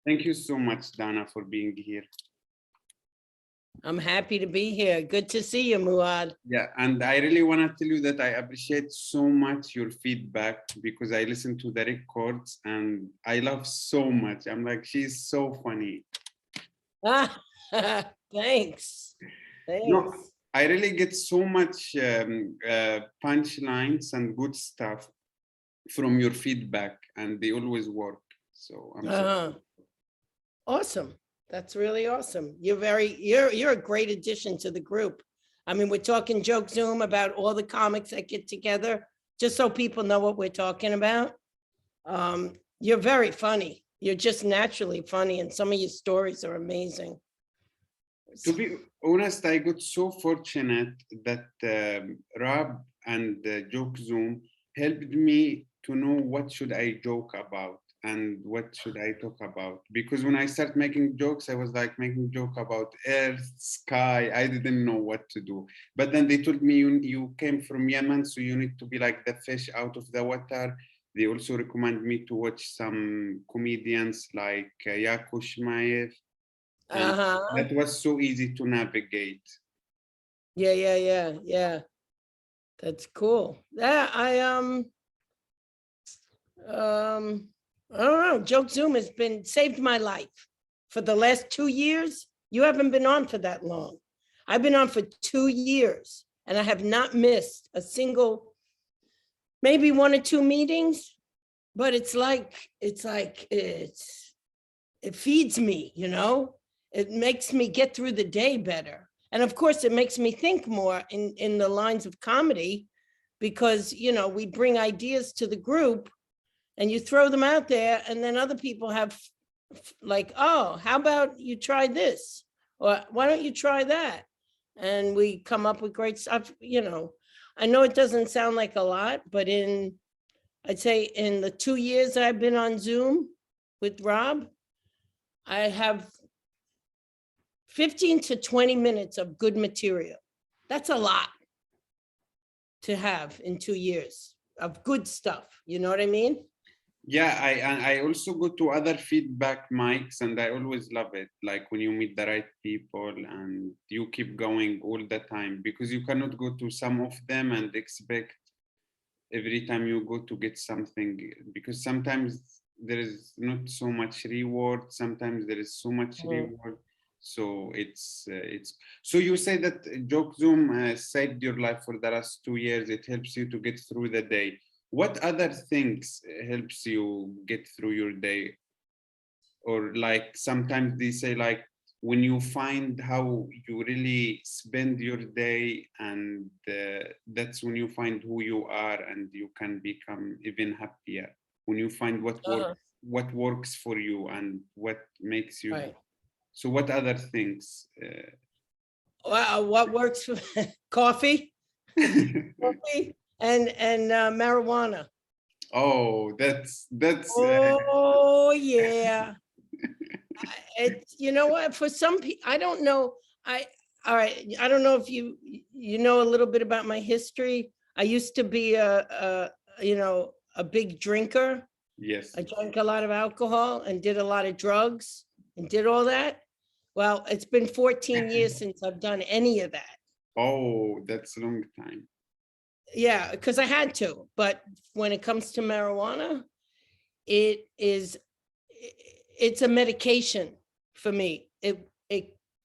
Thank you so much, Donna, for being here. I'm happy to be here. Good to see you, Muaadh. Yeah, and I really want to tell you that I appreciate so much your feedback because I listen to the records and I love so much. I'm like, she's so funny. Thanks. No, Thanks. I really get so much punchlines and good stuff from your feedback, and they always work. So I'm so Awesome. That's really awesome. You're a great addition to the group. I mean, we're talking Joke Zoom about all the comics that get together, just so people know what we're talking about. You're very funny. You're just naturally funny, and some of your stories are amazing. To be honest, I got so fortunate that Rob and Joke Zoom helped me to know what should I joke about and what should I talk about. Because when I start making jokes, I was like making joke about earth, sky. I didn't know what to do. But then they told me you came from Yemen, so you need to be like the fish out of the water. They also recommend me to watch some comedians like Yako Shmaev. And that was so easy to navigate. Yeah. That's cool. Yeah, I don't know. Joke Zoom has been saved my life for the last 2 years. You haven't been on for that long. I've been on for 2 years and I have not missed a single, maybe 1 or 2 meetings, but it feeds me, you know? It makes me get through the day better. And of course, it makes me think more in the lines of comedy because, you know, we bring ideas to the group and you throw them out there and then other people have like, oh, how about you try this? Or why don't you try that? And we come up with great stuff, you know. I know it doesn't sound like a lot, but I'd say in the 2 years I've been on Zoom with Rob, I have 15 to 20 minutes of good material. That's a lot to have in 2 years of good stuff. You know what I mean? Yeah, I also go to other feedback mics and I always love it. Like when you meet the right people and you keep going all the time because you cannot go to some of them and expect every time you go to get something because sometimes there is not so much reward. Sometimes there is so much reward. So it's so you say that Joke Zoom saved your life for the last 2 years. It helps you to get through the day. What other things helps you get through your day? Or like sometimes they say like when you find how you really spend your day and that's when you find who you are and you can become even happier. When you find what works for you and what makes you. Right. So what other things? What works for coffee? Coffee and marijuana. Oh, that's Oh yeah. You know what, for some people, I don't know. All right, I don't know if you know a little bit about my history. I used to be a big drinker. yes. I drank a lot of alcohol and did a lot of drugs and did all that. Well, it's been 14 years since I've done any of that. Oh, that's a long time. Yeah, because I had to. But when it comes to marijuana, it's a medication for me.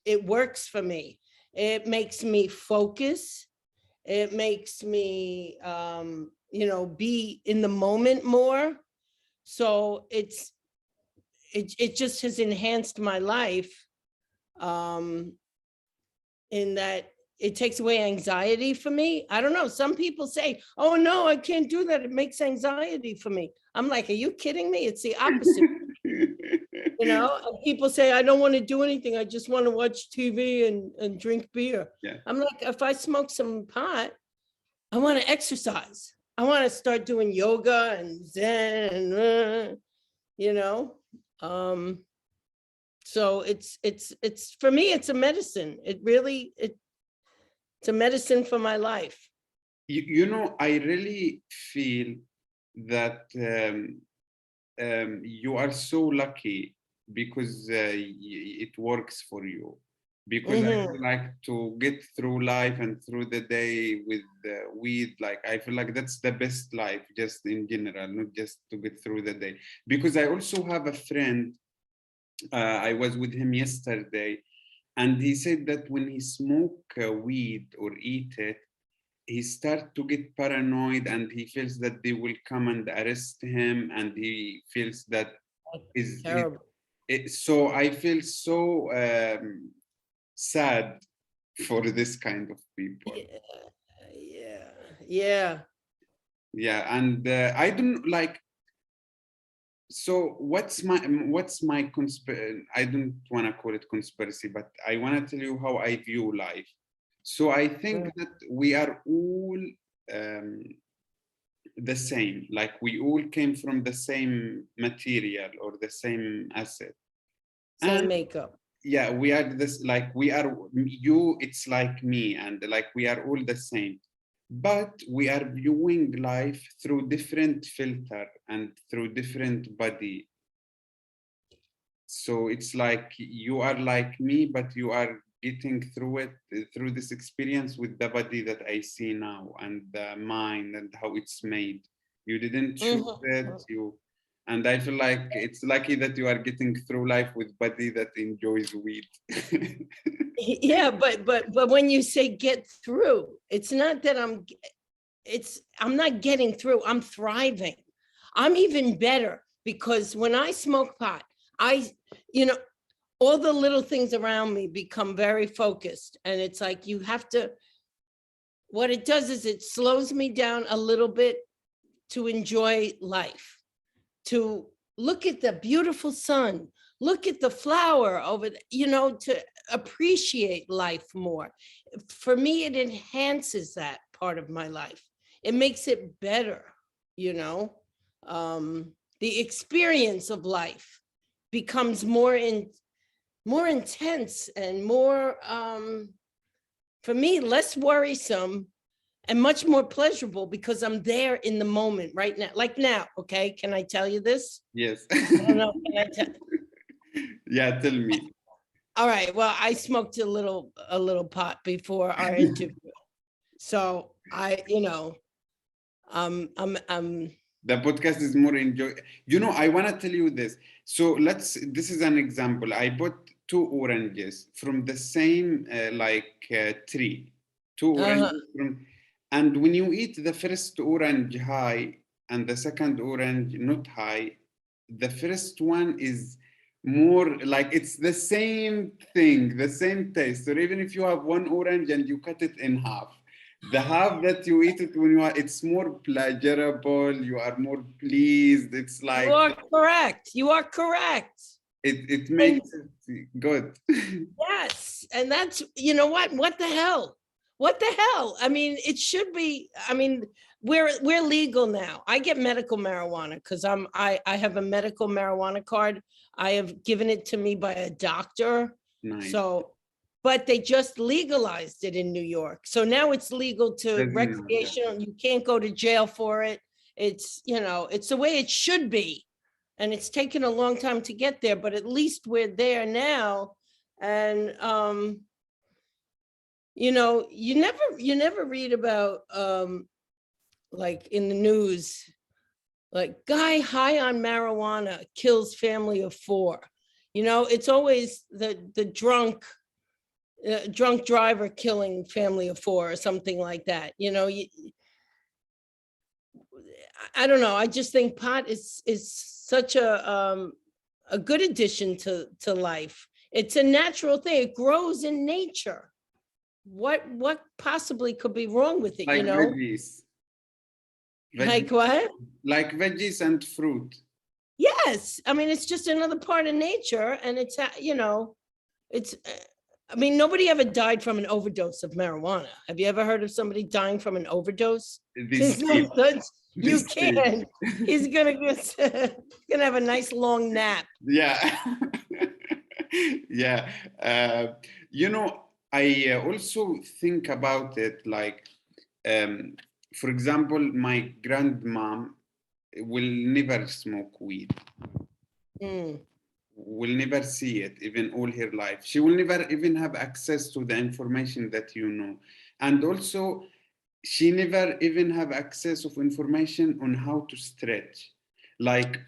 It works for me. It makes me focus. It makes me be in the moment more. So it just has enhanced my life in that it takes away anxiety for me. I don't know. Some people say, oh no, I can't do that. It makes anxiety for me. I'm like, are you kidding me? It's the opposite. You know, and people say, I don't want to do anything. I just want to watch TV and drink beer. Yeah. I'm like, if I smoke some pot, I want to exercise. I want to start doing yoga and Zen and, so it's for me, it's a medicine. It's a medicine for my life. You know, I really feel that you are so lucky because it works for you. Because I Mm-hmm. feel like to get through life and through the day with weed, like I feel like that's the best life, just in general, not just to get through the day. Because I also have a friend, I was with him yesterday, and he said that when he smoke weed or eat it, he start to get paranoid, and he feels that they will come and arrest him, and he feels that is Terrible. so I feel so sad for this kind of people. Yeah, yeah. Yeah, and I don't like. So what's my I don't want to call it conspiracy, but I want to tell you how I view life. So I think Mm. that we are all um, the same. Like we all came from the same material or the same asset. Same And makeup. yeah, we are this, like we are you, it's like me, and like we are all the same. But we are viewing life through different filter and through different body. So it's like you are like me, but you are getting through it through this experience with the body that I see now and the mind and how it's made. You didn't choose Mhm. it, you, and I feel like it's lucky that you are getting through life with body that enjoys weed. Yeah, but when you say get through, it's not that I'm not getting through, I'm thriving. I'm even better because when I smoke pot, I, you know, all the little things around me become very focused. And it's like you have to, what it does is it slows me down a little bit to enjoy life, to look at the beautiful sun, look at the flower over, to appreciate life more. For me, it enhances that part of my life. It makes it better, you know. The experience of life becomes more intense and more, for me, less worrisome and much more pleasurable because I'm there in the moment right now. Like now, okay? Can I tell you this? Yes. I don't know. Can I tell? Yeah, tell me. All right. Well, I smoked a little pot before our interview, so I'm. The podcast is more enjoy. I want to tell you this. So this is an example. I bought two oranges from the same tree. Two Uh-huh. oranges from, and when you eat the first orange high and the second orange not high, the first one is more like it's the same thing, the same taste. So even if you have one orange and you cut it in half, the half that you eat it when it's more pleasurable, you are more pleased. It's You like are correct. You are correct. it And makes it good. yes, and that's, you know what? What the hell? What the hell? I mean, it should be. I mean, we're legal now. I get medical marijuana because I have a medical marijuana card. I have given it to me by a doctor. Nice. So, but they just legalized it in New York. So now it's legal to Doesn't matter. recreational. You can't go to jail for it. It's the way it should be. And it's taken a long time to get there, but at least we're there now. And you never read about like in the news, like guy high on marijuana kills family of four. It's always the drunk driver killing family of four or something like that. I don't know. I just think pot is such a good addition to life. It's a natural thing. It grows in nature. What possibly could be wrong with it? Like veggies. Like Veggies. what? Like veggies and fruit. Yes. I mean, it's just another part of nature, and it's. I mean, nobody ever died from an overdose of marijuana. Have you ever heard of somebody dying from an overdose? This There's no deep. such. You This deep. can't. He's gonna have a nice long nap. Yeah. Yeah. You know, I also think about it like, um, for example, my grandmom will never smoke weed. Mm. will never see it even all her life. She will never even have access to the information that you know. And also, she never even have access of information on how to stretch. Like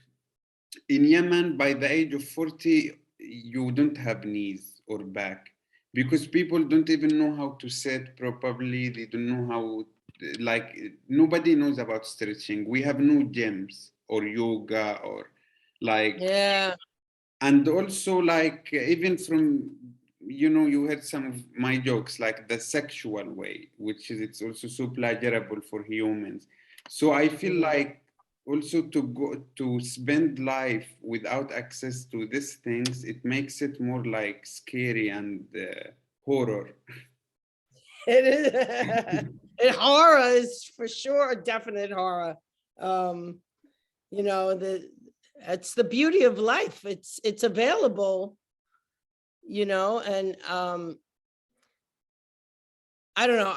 in Yemen, by the age of 40, you don't have knees or back because people don't even know how to sit properly. They don't know how, like, nobody knows about stretching. We have no gyms or yoga or like, Yeah. and also like even from, you know, you heard some of my jokes like the sexual way, which is it's also so pleasurable for humans. So I feel Mhm. like also to go to spend life without access to these things, it makes it more like scary and horror. It is. And horror is for sure a definite horror. Um, you know, it's the beauty of life. It's available, you know, and I don't know.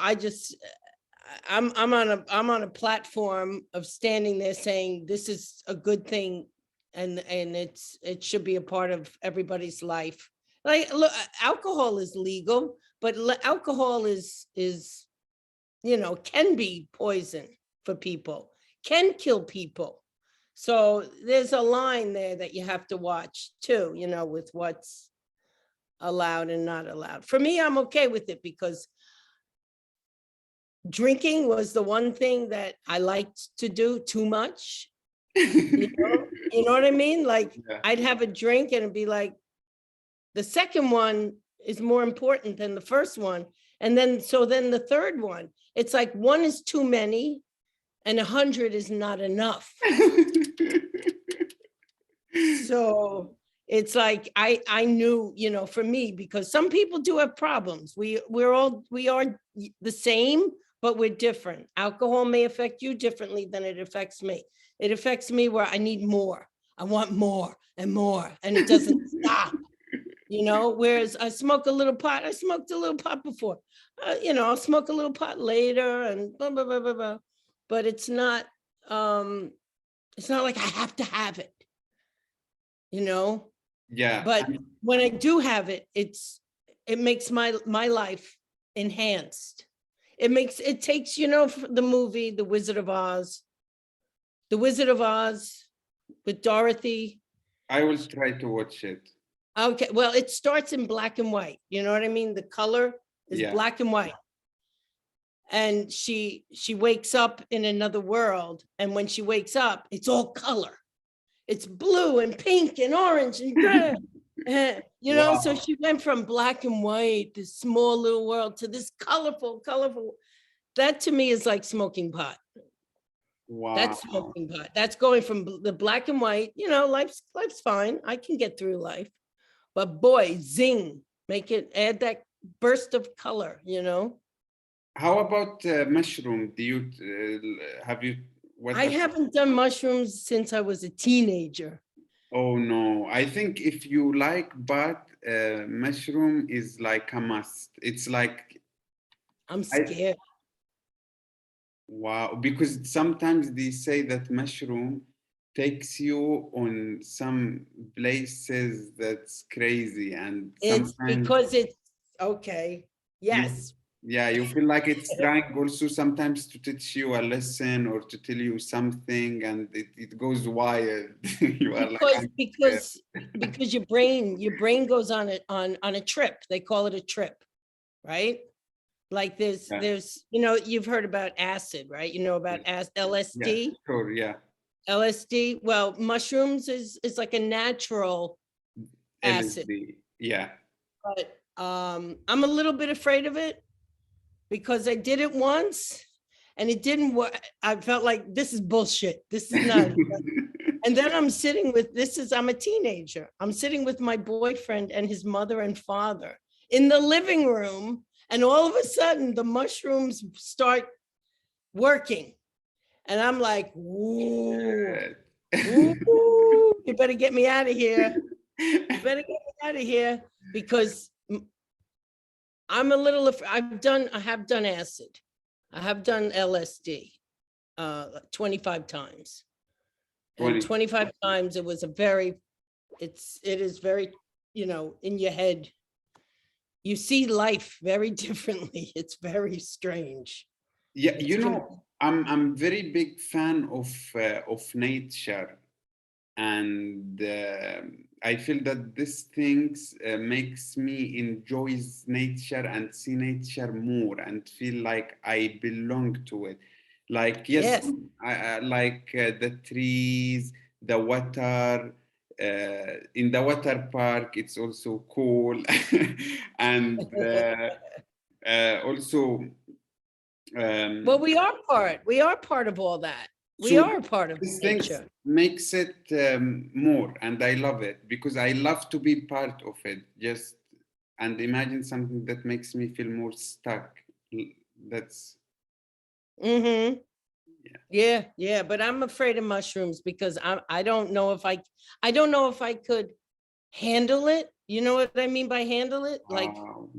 I'm on a platform of standing there saying this is a good thing, and it should be a part of everybody's life. Like, look, alcohol is legal, but alcohol is, you know, can be poison for people, can kill people. So there's a line there that you have to watch too, you know, with what's allowed and not allowed. For me, I'm okay with it because drinking was the one thing that I liked to do too much. You know what I mean? Like Yeah. I'd have a drink and it'd be like, the second one is more important than the first one. And then, so then the third one, it's like one is too many and 100 is not enough. So it's like, I knew, you know, for me, because some people do have problems. We are the same, but we're different. Alcohol may affect you differently than it affects me. It affects me where I need more. I want more, and it doesn't stop. You know, whereas I smoke a little pot. I smoked a little pot before. You know, I'll smoke a little pot later and blah, blah, blah, blah, blah. But it's not like I have to have it, you know. Yeah. But when I do have it, it makes my life enhanced. It takes, you know, the movie The Wizard of Oz. The Wizard of Oz with Dorothy. I will try to watch it. Okay, well, it starts in black and white. You know what I mean? The color is Yeah. black and white. And she wakes up in another world. And when she wakes up, it's all color. It's blue and pink and orange and red. You know, so Wow. she went from black and white, this small little world, to this colorful. That to me is like smoking pot. That's Wow. smoking pot. That's going from the black and white. You know, life's fine. I can get through life. But boy, zing, add that burst of color, you know? How about mushroom? Do you have you what I have haven't done mushrooms since I was a teenager. Oh no, I think if you like but mushroom is like a must. It's like I'm I scared. wow, because sometimes they say that mushroom takes you on some places that's crazy, and It's sometimes because it's okay. you Yes. yeah, you feel like it's trying also sometimes to teach you a lesson or to tell you something, and it goes wild. You are like, Because I'm scared. because because your brain goes on a trip. They call it a trip, right? Like Yeah, you know, you've heard about acid, right? You know about yeah, LSD. sure, yeah. LSD. Well, mushrooms is like a natural acid, LSD, yeah. but I'm a little bit afraid of it because I did it once and it didn't work. I felt like this is bullshit. This is not. And then I'm a teenager. I'm sitting with my boyfriend and his mother and father in the living room. And all of a sudden the mushrooms start working. And I'm like, ooh, ooh, you better get me out of here. You better get me out of here because I'm a little, I have done acid. I have done LSD 25 times. And 20. 25 times it was a very it is very, in your head. You see life very differently. It's very strange. Yeah, It's kind of, I'm very big fan of nature, and I feel that this things makes me enjoys nature and see nature more and feel like I belong to it. Like yes, yes. I like the trees, the water. In the water park, it's also cool, and also. Well, Um, we are part of all that. We so are a part of these things nature. makes it more, and I love it because I love to be part of it. Just and imagine something that makes me feel more stuck. That's Mm-hmm. yeah. Yeah, but I'm afraid of mushrooms because I don't know if I don't know if I could handle it. You know what I mean by handle it? Like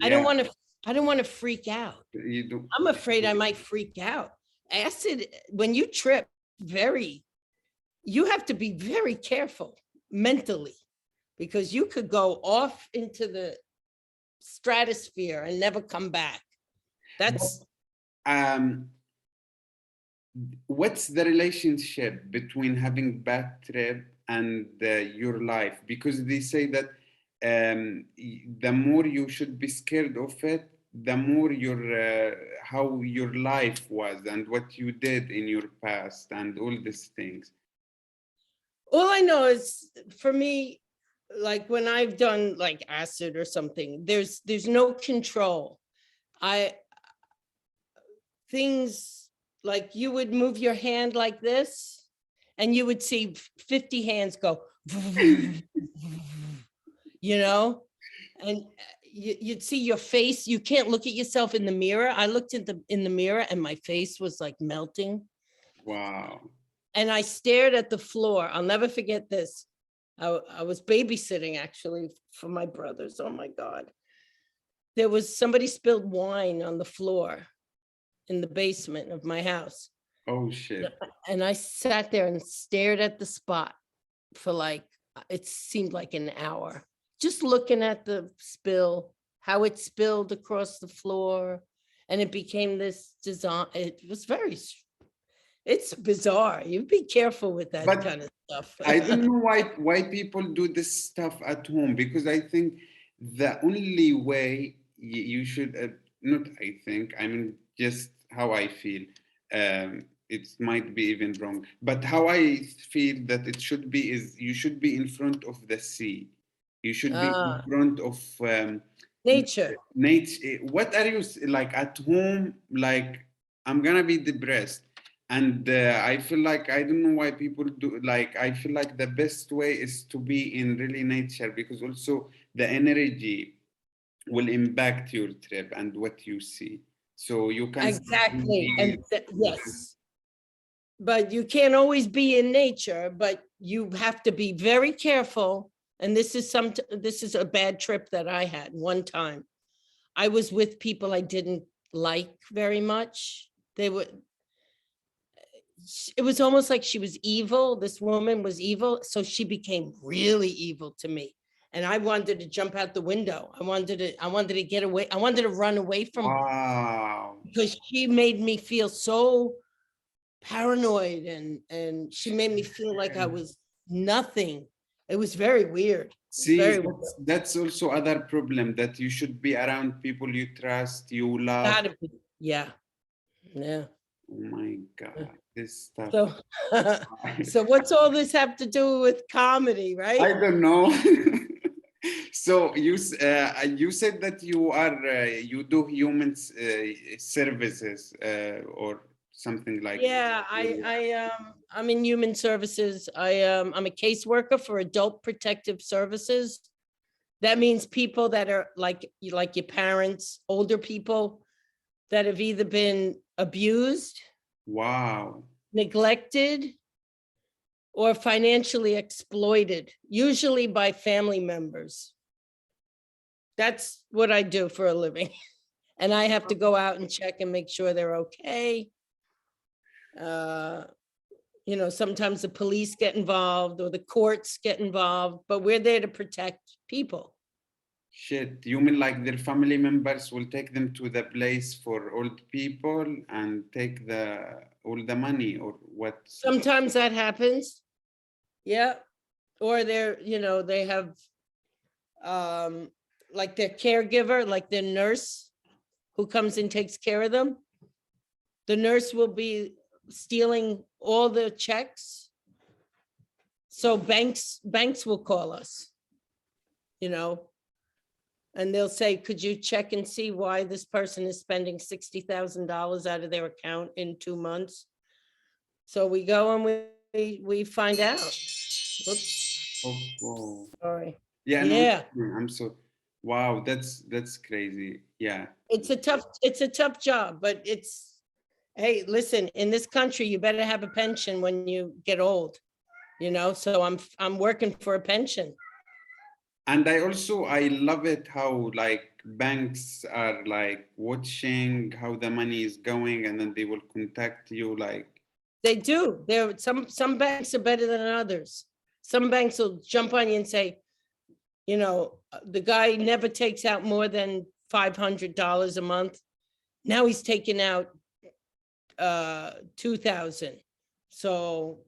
I don't Yeah. want to I don't want to freak out. You do. I'm afraid I might freak out. Acid, when you trip, you have to be very careful mentally because you could go off into the stratosphere and never come back. But That's um, what's the relationship between having bad trip and your life? Because they say that the more you should be scared of it, the more your how your life was and what you did in your past and all these things. all I know is for me, like when I've done like acid or something, there's no control. I things like you would move your hand like this and you would see 50 hands go, you know, and you'd see your face. You can't look at yourself in the mirror. I looked in the mirror and my face was like melting. Wow. And I stared at the floor. I'll never forget this. I was babysitting actually for my brothers. Oh my God. There was somebody spilled wine on the floor in the basement of my house. Oh shit. And I sat there and stared at the spot for like, it seemed like an hour, just looking at the spill, how it spilled across the floor. And it became this design. It was it's bizarre. You be careful with that But kind of stuff. I don't know why people do this stuff at home because I think the only way you should not I think I mean just how I feel it might be even wrong but how I feel that it should be is you should be in front of the sea, you should be in front of Nature. nature. What are you like at home? Like I'm gonna be depressed, and I feel like I don't know why people do. Like I feel like the best way is to be in really nature because also the energy will impact your trip and what you see. So you can see Exactly. trees. Yes, but you can't always be in nature, but you have to be very careful. And this is a bad trip that I had one time. I was with people I didn't like very much. It was almost like she was evil. This woman was evil. So she became really evil to me. And I wanted to jump out the window. I wanted to get away. I wanted to run away from her Wow. because she made me feel so paranoid and she made me feel like I was nothing. It was very weird. It was See, very weird. that's also other problem that you should be around people you trust, you love. Gotta be. Yeah. Yeah. Oh my God, this stuff. So, so what's all this have to do with comedy, I right? don't know. So you said that you are you do human services or something like. Yeah, I'm in human services. I'm a caseworker for adult protective services. That means people that are like your parents, older people that have either been abused, Wow. neglected, or financially exploited, usually by family members. That's what I do for a living. And I have to go out and check and make sure they're okay. You know, sometimes the police get involved or the courts get involved, but we're there to protect people. Shit, you mean like their family members will take them to the place for old people and take all the money or what? Sometimes that happens. Yeah. Or they're, you know, they have like their caregiver, like their nurse who comes and takes care of them. The nurse will be stealing all the checks. So banks will call us, you know, and they'll say, could you check and see why this person is spending $60,000 out of their account in 2 months? So we go and we find out. Oops, Oh, sorry. yeah, Yeah. no, I'm so, wow, that's crazy. Yeah. It's a tough job, but it's, hey, listen, in this country, you better have a pension when you get old, you know, so I'm working for a pension. And I love it how like banks are like watching how the money is going and then they will contact you like. They do. Some banks are better than others. Some banks will jump on you and say, you know, the guy never takes out more than $500 a month. Now he's taking out 2,000. So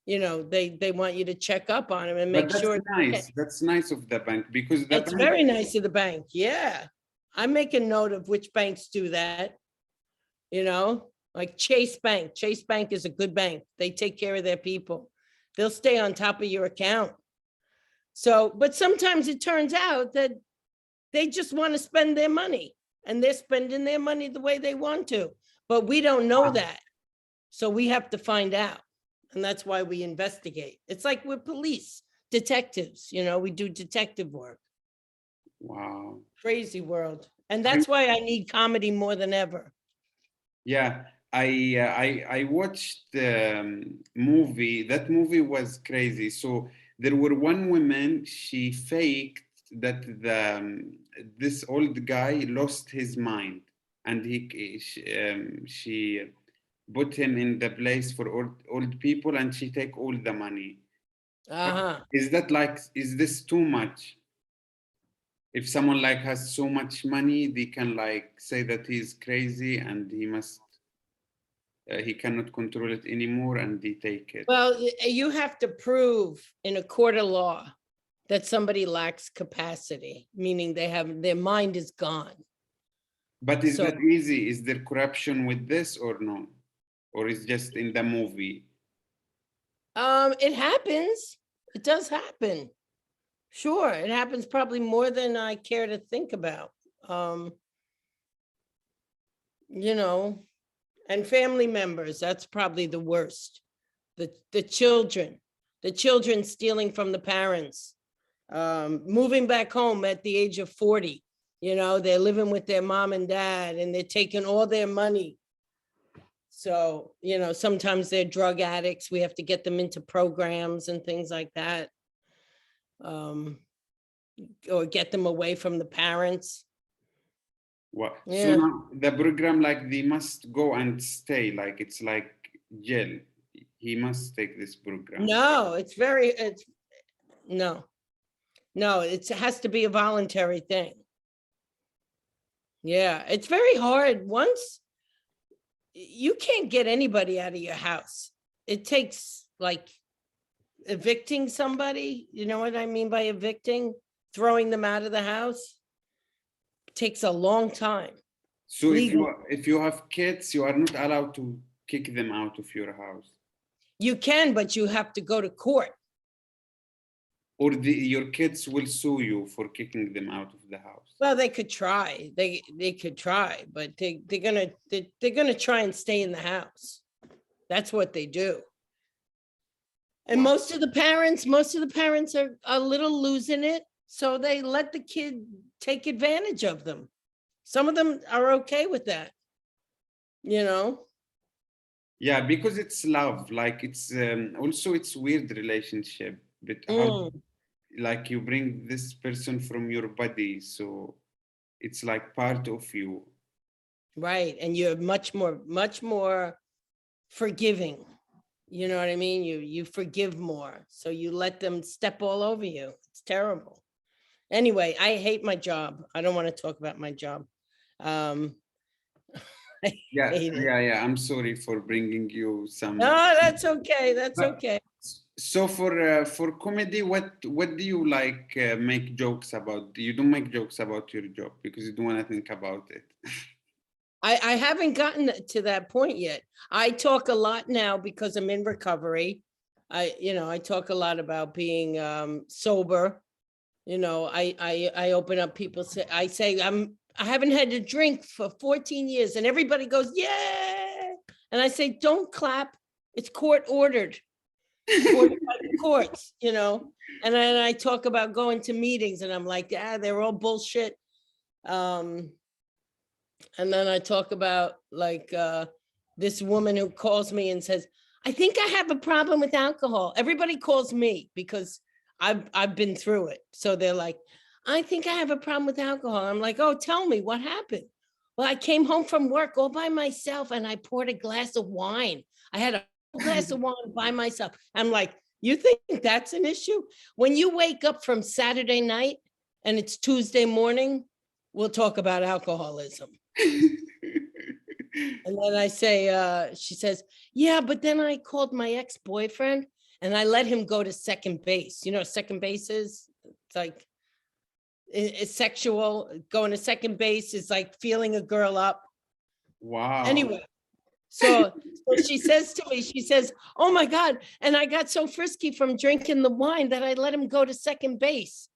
you know, they want you to check up on him and make But sure. nice. That's nice of the bank because the It's bank. very nice of the bank. Yeah. I make a note of which banks do that. You know, like Chase Bank. Chase Bank is a good bank. They take care of their people. They'll stay on top of your account. So, but sometimes it turns out that they just want to spend their money and they're spending their money the way they want to, but we don't know that. So we have to find out. And that's why we investigate. It's like we're police, detectives, you know, we do detective work. Wow. Crazy world. And that's why I need comedy more than ever. Yeah, I watched the movie. That movie was crazy. So there were one woman. She faked that this old guy lost his mind, and she put him in the place for old people, and she take all the money. Uh-huh. Is that like? Is this too much? If someone like has so much money, they can like say that he's crazy and he cannot control it anymore and they take it. Well, you have to prove in a court of law that somebody lacks capacity, meaning their mind is gone. But is that easy? Is there corruption with this or no? Or is just in the movie? It happens. It does happen. Sure, it happens probably more than I care to think about. You know, and family members, that's probably the worst. The children stealing from the parents, moving back home at the age of 40. You know, they're living with their mom and dad and they're taking all their money. So, you know, sometimes they're drug addicts. We have to get them into programs and things like that. Or get them away from the parents. What? Yeah. So now the program, like they must go and stay, like it's like jail. He must take this program. No, no, it has to be a voluntary thing. Yeah, it's very hard. Once you can't get anybody out of your house. It takes like evicting somebody. You know what I mean by evicting? Throwing them out of the house. It takes a long time. So if you have kids, you are not allowed to kick them out of your house. You can, but you have to go to court. Or your kids will sue you for kicking them out of the house. Well, they could try. They could try, but they're gonna try and stay in the house. That's what they do. And most of the parents are a little losing it, so they let the kid take advantage of them. Some of them are okay with that, you know. Yeah, because it's love. Like it's also it's weird relationship, but how like you bring this person from your body, so it's like part of you. Right, and you're much more forgiving. You know what I mean? You forgive more. So you let them step all over you. It's terrible. Anyway, I hate my job. I don't want to talk about my job. I Yeah, hate it. yeah. I'm sorry for bringing you some. No, that's okay. That's But- okay. So for comedy, what do you like make jokes about? You don't make jokes about your job because you don't want to think about it. I haven't gotten to that point yet. I talk a lot now because I'm in recovery. I talk a lot about being sober. I open up people say I say I haven't had a drink for 14 years and everybody goes, yeah. And I say, don't clap. It's court ordered. Ordered by the courts, And then I talk about going to meetings and I'm like, they're all bullshit. And then I talk about like this woman who calls me and says, I think I have a problem with alcohol. Everybody calls me because I've been through it. So they're like, I think I have a problem with alcohol. I'm like, oh, tell me what happened. Well, I came home from work all by myself and I poured a glass of wine. I had a glass of wine by myself. I'm like, you think that's an issue? When you wake up from Saturday night and it's Tuesday morning, we'll talk about alcoholism. And then I say, she says, yeah, but then I called my ex-boyfriend and I let him go to second base. You know, second base is, it's like, it's sexual. Going to second base is like feeling a girl up. Wow. Anyway, so she says to me, she says, oh my God. And I got so frisky from drinking the wine that I let him go to second base.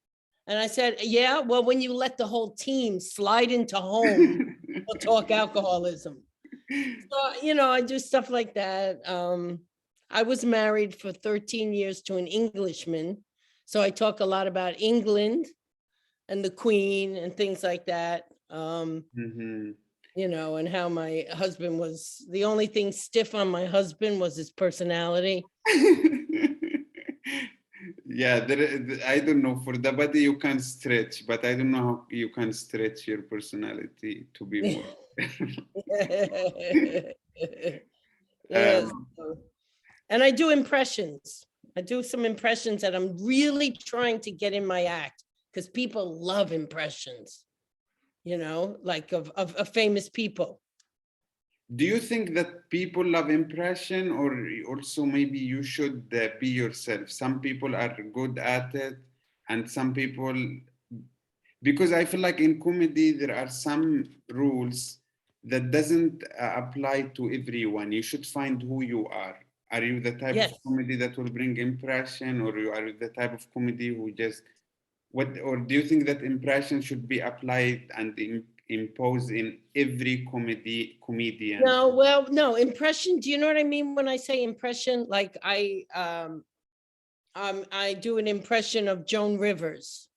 And I said, yeah, well, when you let the whole team slide into home, we'll talk alcoholism. So, I do stuff like that. I was married for 13 years to an Englishman. So I talk a lot about England and the Queen and things like that. Mhm. And how my husband was, the only thing stiff on my husband was his personality. Yeah, I don't know. For the body, you can stretch, but I don't know how you can stretch your personality to be more. Yes. And I do impressions. I do some impressions that I'm really trying to get in my act because people love impressions, like of famous people. Do you think that people love impression, or also maybe you should be yourself? Some people are good at it, and some people, because I feel like in comedy there are some rules that doesn't apply to everyone. You should find who you are. Are you the type Yes. of comedy that will bring impression, or you are the type of comedy who just or do you think that impression should be applied and imposed in every comedian? No, well, no, impression. Do you know what I mean when I say impression? Like I do an impression of Joan Rivers.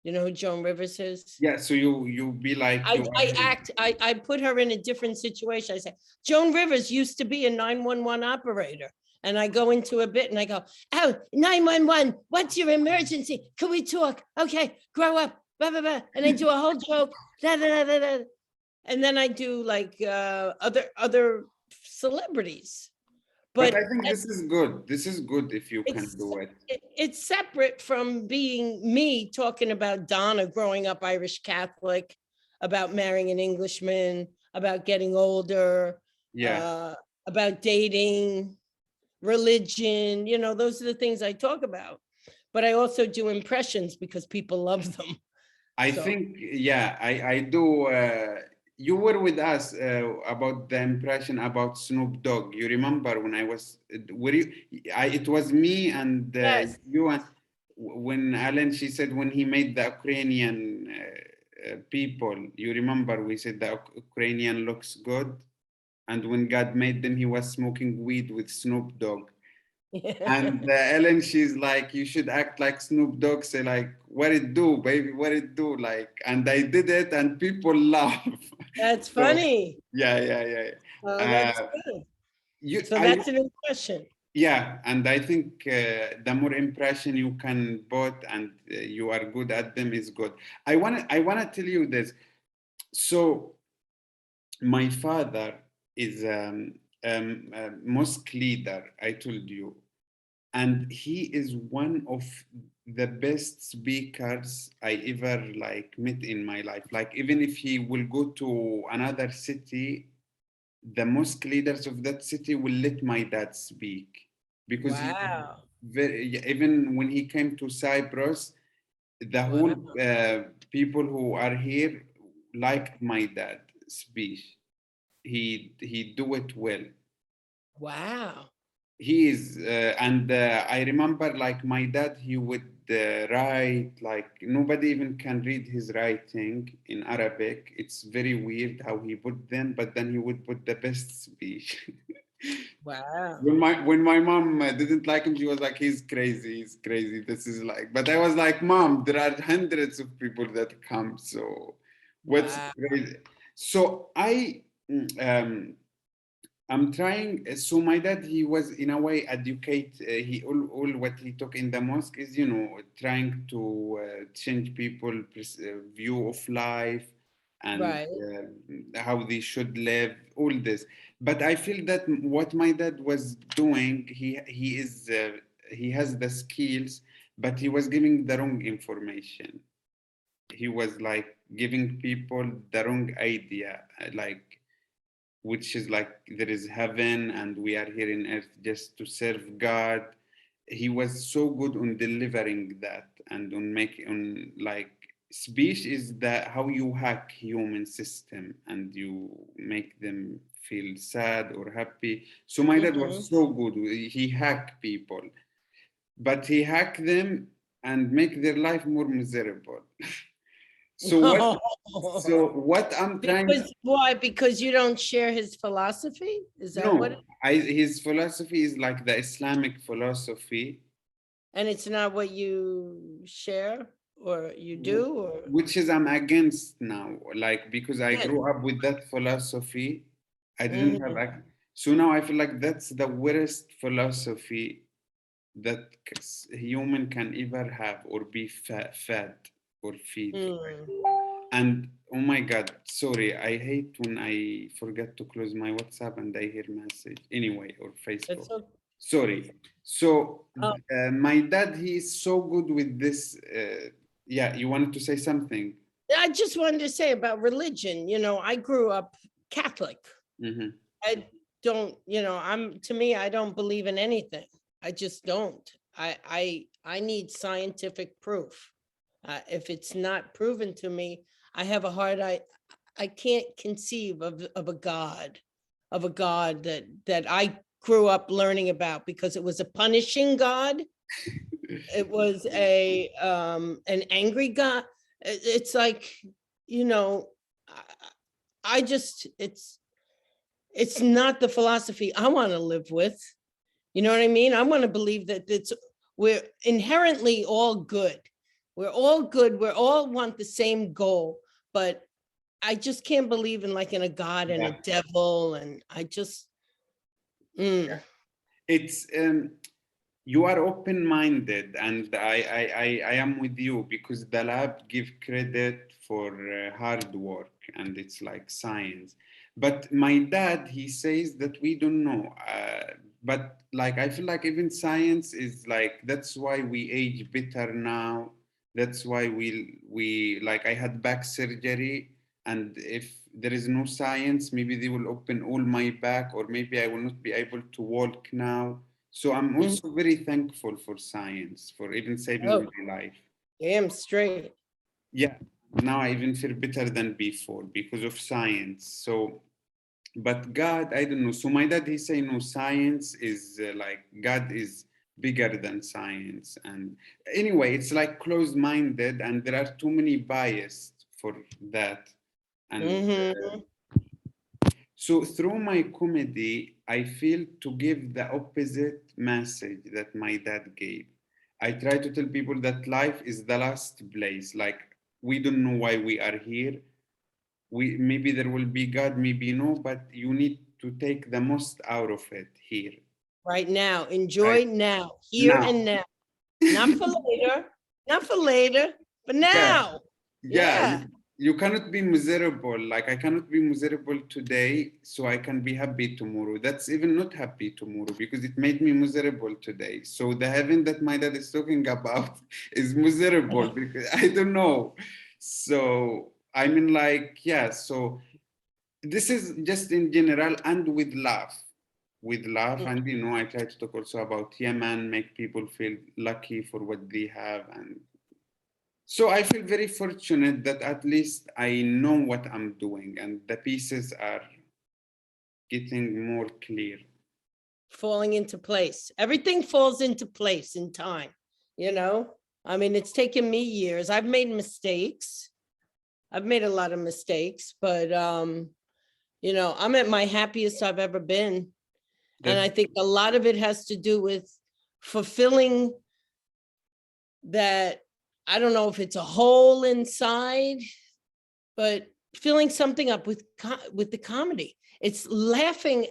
You know who Joan Rivers is? Yeah, so you be like I put her in a different situation. I say, Joan Rivers used to be a 911 operator. And I go into a bit and I go, oh, 911, what's your emergency? Can we talk? Okay, grow up, blah, blah, blah. And I do a whole joke, blah, blah, blah, blah. And then I do like other celebrities. but I think this is good. This is good if you can do it. It's separate from being me talking about Donna growing up Irish Catholic, about marrying an Englishman, about getting older, Yeah. about dating, religion, those are the things I talk about. But I also do impressions because people love them. I think, yeah, I do. You were with us about the impression about Snoop Dogg. You remember when I was, were you, it was me and Yes. you, and when Alan, she said when he made the Ukrainian people, you remember we said the Ukrainian looks good. And when God made them, he was smoking weed with Snoop Dogg. And Ellen, she's like, you should act like Snoop Dogg, say like, what it do, baby, what it do, like, and I did it, and people laugh. That's So, funny. yeah. That's good. So that's an impression. Yeah, and I think the more impression you can put and you are good at them is good. I wanna tell you this. So my father is mosque leader, I told you. And he is one of the best speakers I ever like met in my life. Like even if he will go to another city, the mosque leaders of that city will let my dad speak because he Wow. very, even when he came to Cyprus, the whole Wow. people who are here liked my dad speech. He do it well. Wow. He is and I remember like my dad, he would write like nobody even can read his writing in Arabic. It's very weird how he put them, but then he would put the best speech. Wow. When my mom didn't like him, she was like, he's crazy, this is like, but I was like, mom, there are hundreds of people that come, so what's Wow. crazy? So um I'm trying. So my dad, he was in a way educate. He all what he took in the mosque is, trying to change people' view of life and Right. how they should live. All this, but I feel that what my dad was doing, he has the skills, but he was giving the wrong information. He was like giving people the wrong idea, like which is like there is heaven and we are here in earth just to serve God. He was so good on delivering that and on making on like speech is that how you hack human system and you make them feel sad or happy. So my dad Mm-hmm. was so good. He hack people, but he hack them and make their life more miserable. So what? So what I'm trying Because why? Because you don't share his philosophy? Is that what? No, his philosophy is like the Islamic philosophy, And it's not what you share or you do or which is I'm against now. Like because I again. grew up with that philosophy, I didn't have. Mhm. So now I feel like that's the worst philosophy that human can ever have or be fed or feed. Mm. And oh my God, sorry, I hate when I forget to close my WhatsApp and I hear message anyway or Facebook. That's okay. Sorry. So Oh, my dad, he is so good with this. Yeah, you wanted to say something? I just wanted to say about religion. I grew up Catholic. Hmm. I don't, to me, I don't believe in anything. I just don't. I need scientific proof. If it's not proven to me, I have a hard I can't conceive of a God that I grew up learning about because it was a punishing God. It was a an angry God. It's like, you know, I just it's not the philosophy I want to live with. You know what I mean? I want to believe that we're inherently all good. We're all good. We all want the same goal, but I just can't believe in a God and a Yeah. devil. And I just, mm, It's you are open-minded, and I am with you because the lab give credit for hard work and it's like science. But my dad, he says that we don't know. But like I feel like even science is like that's why we age better now. That's why we like I had back surgery, and if there is no science, maybe they will open all my back, or maybe I will not be able to walk now. So I'm mm, also very thankful for science, for even saving oh, my life. damn straight. Yeah, now I even feel better than before because of science. So, but God, I don't know. So my dad, he say no, science is like God is bigger than science. And anyway, it's like closed-minded, and there are too many bias for that. And Hmm. so through my comedy, I feel to give the opposite message that my dad gave. I try to tell people that life is the last place. Like we don't know why we are here. We maybe there will be God, maybe no, but you need to take the most out of it here. Right now, Right enjoy now, here now. and now, not for later, not for later, but Yeah, now. yeah, Yeah. you cannot be miserable. Like I cannot be miserable today, so I can be happy tomorrow. That's even not happy tomorrow because it made me miserable today. So the heaven that my dad is talking about is miserable because I don't know. So I mean, like, yeah. So this is just in general and with love. With love, and I try to talk also about Yemen, make people feel lucky for what they have, and so I feel very fortunate that at least I know what I'm doing and the pieces are getting more clear. Falling into place. Everything falls into place in time, you know? I mean, it's taken me years. I've made mistakes. I've made a lot of mistakes, but I'm at my happiest I've ever been. And I think a lot of it has to do with fulfilling that, I don't know if it's a hole inside, but filling something up with the comedy. It's laughing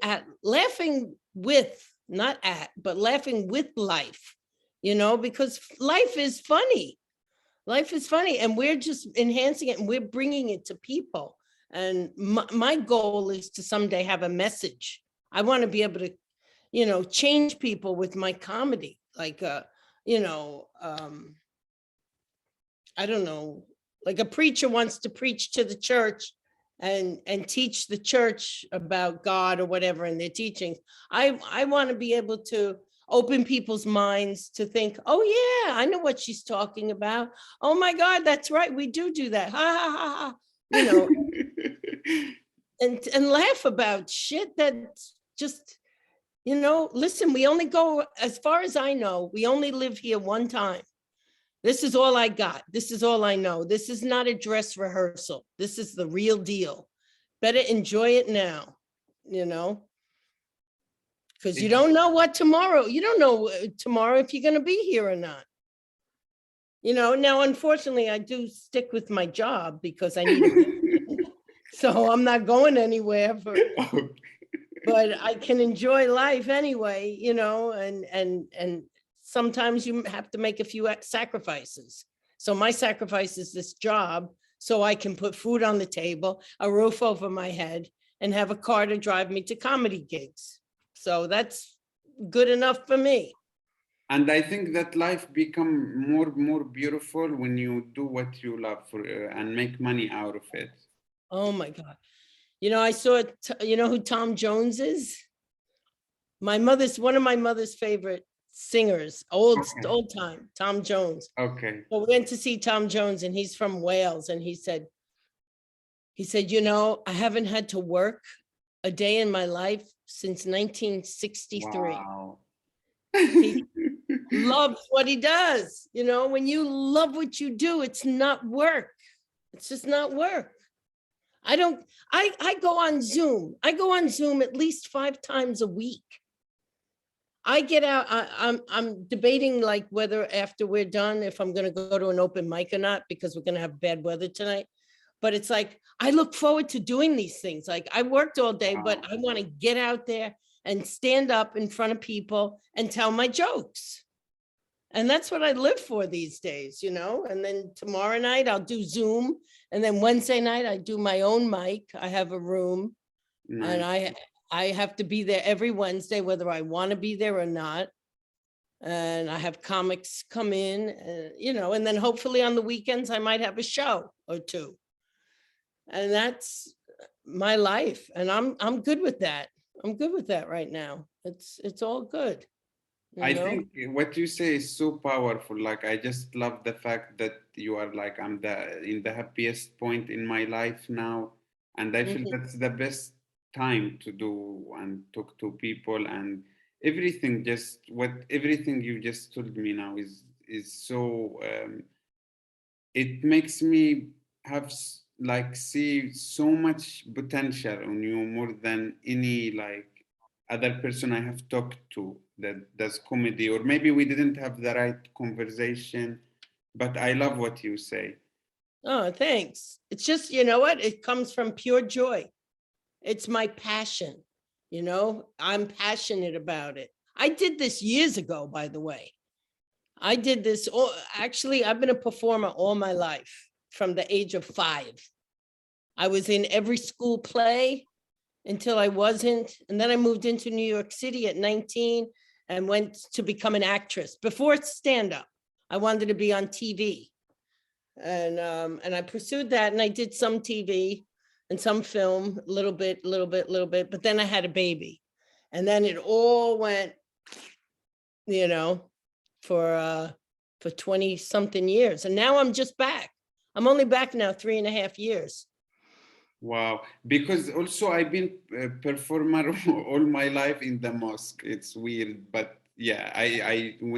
with, not at, but laughing with life, because life is funny. Life is funny, and we're just enhancing it and we're bringing it to people. And my goal is to someday have a message. I want to be able to, change people with my comedy. Like, I don't know, like a preacher wants to preach to the church and teach the church about God or whatever in their teachings. I want to be able to open people's minds to think, oh yeah, I know what she's talking about. Oh my God, that's right, we do that. Ha ha ha ha. And laugh about shit that's just, listen, we only go, as far as I know, we only live here one time. This is all I got. This is all I know. This is not a dress rehearsal. This is the real deal. Better enjoy it now, because you don't know what tomorrow, you don't know tomorrow if you're going to be here or not. Now, unfortunately, I do stick with my job because I need it. So I'm not going anywhere, but I can enjoy life anyway, and sometimes you have to make a few sacrifices. So my sacrifice is this job so I can put food on the table, a roof over my head, and have a car to drive me to comedy gigs. So that's good enough for me. And I think that life become more beautiful when you do what you love and make money out of it. Oh my God. I saw, who Tom Jones is? One of my mother's favorite singers, old time, Tom Jones. Okay. So we went to see Tom Jones, and he's from Wales. And he said, I haven't had to work a day in my life since 1963. Wow. He loves what he does. When you love what you do, it's not work. It's just not work. I go on Zoom. I go on Zoom at least 5 times a week. I get out, I'm debating like whether after we're done, if I'm going to go to an open mic or not, because we're going to have bad weather tonight. But it's like, I look forward to doing these things. Like I worked all day, but I want to get out there and stand up in front of people and tell my jokes. And that's what I live for these days, and then tomorrow night I'll do Zoom. And then Wednesday night I do my own mic. I have a room. Nice. And I have to be there every Wednesday, whether I want to be there or not. And I have comics come in, and then hopefully on the weekends, I might have a show or 2. And that's my life. And I'm good with that. I'm good with that right now. It's all good. I think what you say is so powerful. Like, I just love the fact that you are like, I'm in the happiest point in my life now. And I feel that's the best time to do and talk to people, and everything everything you just told me now is so it makes me have see so much potential on you, more than any like other person I have talked to that does comedy, or maybe we didn't have the right conversation, but I love what you say. Oh, thanks. It's just, what? It comes from pure joy. It's my passion. I'm passionate about it. I did this years ago, by the way. I did this. Actually, I've been a performer all my life from the age of 5. I was in every school play until I wasn't. And then I moved into New York City at 19 and went to become an actress. Before stand-up, I wanted to be on TV. And I pursued that, and I did some TV and some film, a little bit, but then I had a baby. And then it all went, you know, for 20 something years. And now I'm just back. I'm only back now 3.5 years. Wow. Because also I've been a performer all my life in the mosque. It's weird, but yeah,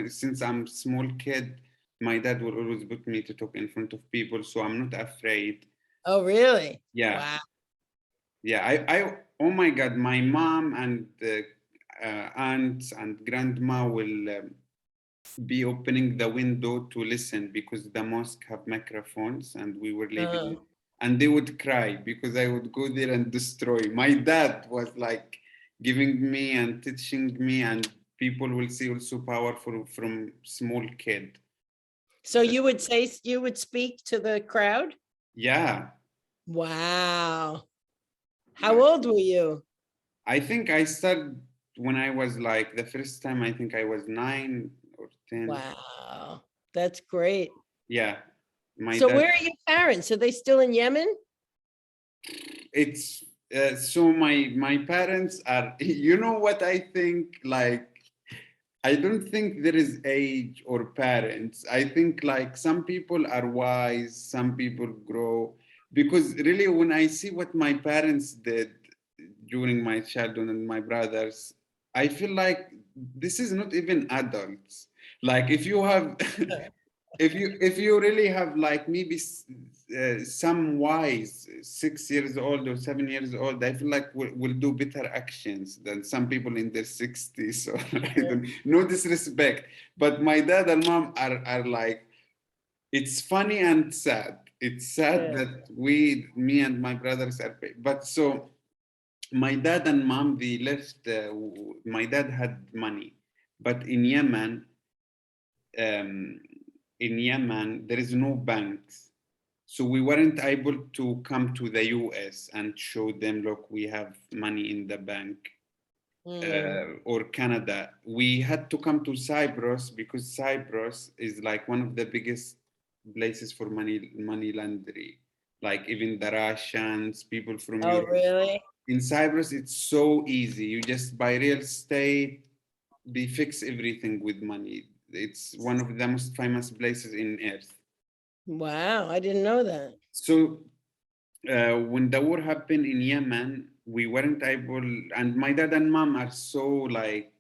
since I'm small kid, my dad will always put me to talk in front of people, so I'm not afraid. Oh, really? Yeah. Wow. Yeah, oh my God, my mom and aunts and grandma will be opening the window to listen because the mosque have microphones and we were living, and they would cry because I would go there and destroy. My dad was like giving me and teaching me, and people will see also powerful from small kid. So you would say, you would speak to the crowd? Yeah. Wow. How old were you? I think I started when I was like, the first time, I think I was 9 or 10. Wow, that's great. Yeah. So where are your parents? Are they still in Yemen? It's so my parents are, you know what I think, like, I don't think there is age or parents. I think like some people are wise, some people grow. Because really, when I see what my parents did during my childhood and my brothers, I feel like this is not even adults. Like if you have, if you really have like maybe some wise 6 years old or 7 years old, I feel like will do better actions than some people in their 60s. So I don't, no disrespect, but my dad and mom are like, it's funny and sad. It's sad that me and my brothers are, but so my dad and mom, they left, my dad had money, but um, in Yemen, there is no banks. So we weren't able to come to the US and show them, look, we have money in the bank, or Canada. We had to come to Cyprus because Cyprus is like one of the biggest places for money laundering. Like even the Russians, people from Oh, Europe. really? In Cyprus, it's so easy. You just buy real estate, they fix everything with money. It's one of the most famous places in earth. Wow, I didn't know that. So when the war happened in Yemen, we weren't able, and my dad and mom are so like,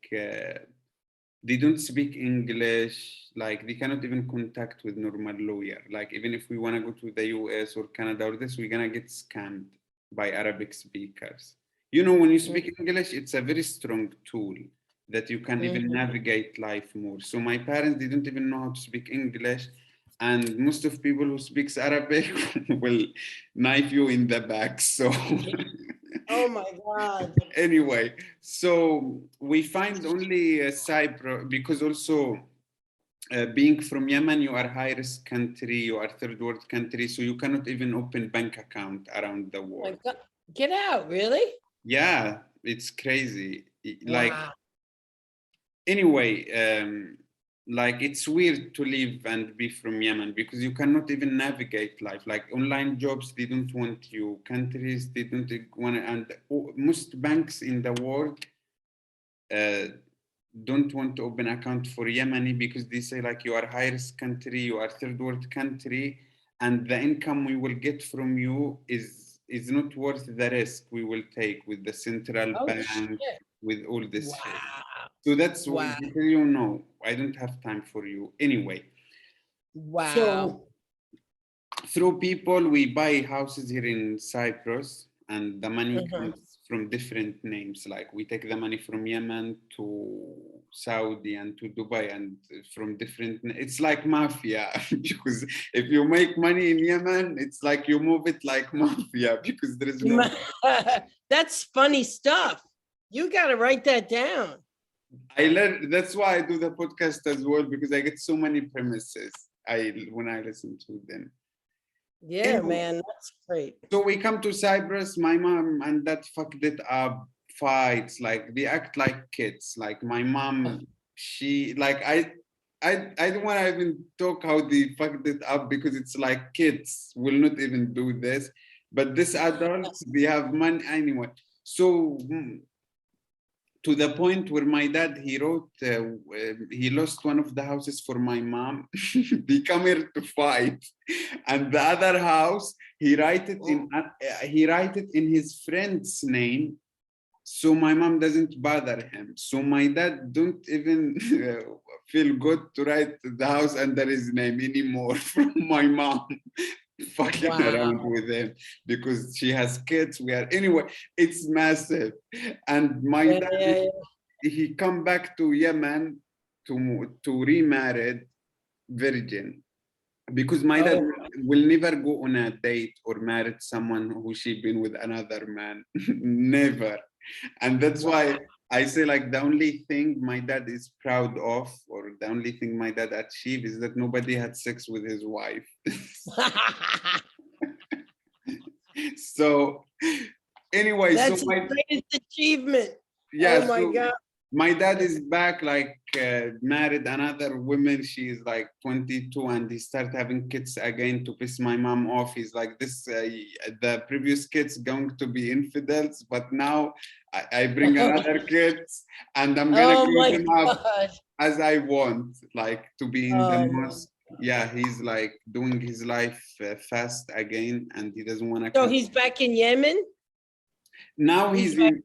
they don't speak English, like they cannot even contact with normal lawyer. Like even if we want to go to the US or Canada or this, we're gonna get scammed by Arabic speakers. You know, when you speak English, it's a very strong tool that you can even navigate life more. So my parents didn't even know how to speak English, and most of people who speaks Arabic will knife you in the back. So Oh my God. anyway, so we find only Cyprus because also being from Yemen, you are high risk country, you are third world country, so you cannot even open bank account around the world. Get out, really? Yeah, it's crazy. Like Wow. anyway, like it's weird to live and be from Yemen because you cannot even navigate life. Like online jobs, they don't want you. Countries, they don't want, and most banks in the world don't want to open account for Yemeni because they say like you are high risk country, you are third world country, and the income we will get from you is not worth the risk we will take with the central bank, with all this shit. So that's what you know. I don't have time for you anyway. Wow. So through people, we buy houses here in Cyprus, and the money comes from different names. Like we take the money from Yemen to Saudi and to Dubai, and from different. It's like mafia because if you make money in Yemen, it's like you move it like mafia because there is no. That's funny stuff. You got to write that down. I learned. That's why I do the podcast as well, because I get so many premises when I listen to them. Yeah, man, that's great. So we come to Cyprus, my mom and dad fucked it up, fights, like they act like kids. Like my mom, she like I don't want to even talk how they fucked it up because it's like kids will not even do this. But these adults, they have money anyway. So to the point where my dad, he wrote, he lost one of the houses for my mom. They come here to fight, and the other house, he write it in his friend's name, so my mom doesn't bother him. So my dad don't even feel good to write the house under his name anymore from my mom. Fucking around with him because she has kids. We are anyway. It's massive, and my dad, he come back to Yemen to remarried virgin because my dad will never go on a date or marry someone who she been with another man. Never. And that's why I say like the only thing my dad is proud of, or the only thing my dad achieved, is that nobody had sex with his wife. So anyway, that's so the greatest achievement. yeah, oh my God. My dad is back, like married another woman. She's like 22, and he started having kids again to piss my mom off. He's like, this, the previous kids going to be infidels, but now I bring another kids, and I'm gonna grow them up as I want, like to be in the mosque. Yeah, he's like doing his life fast again, and he doesn't want to. So he's back in Yemen? Now he's in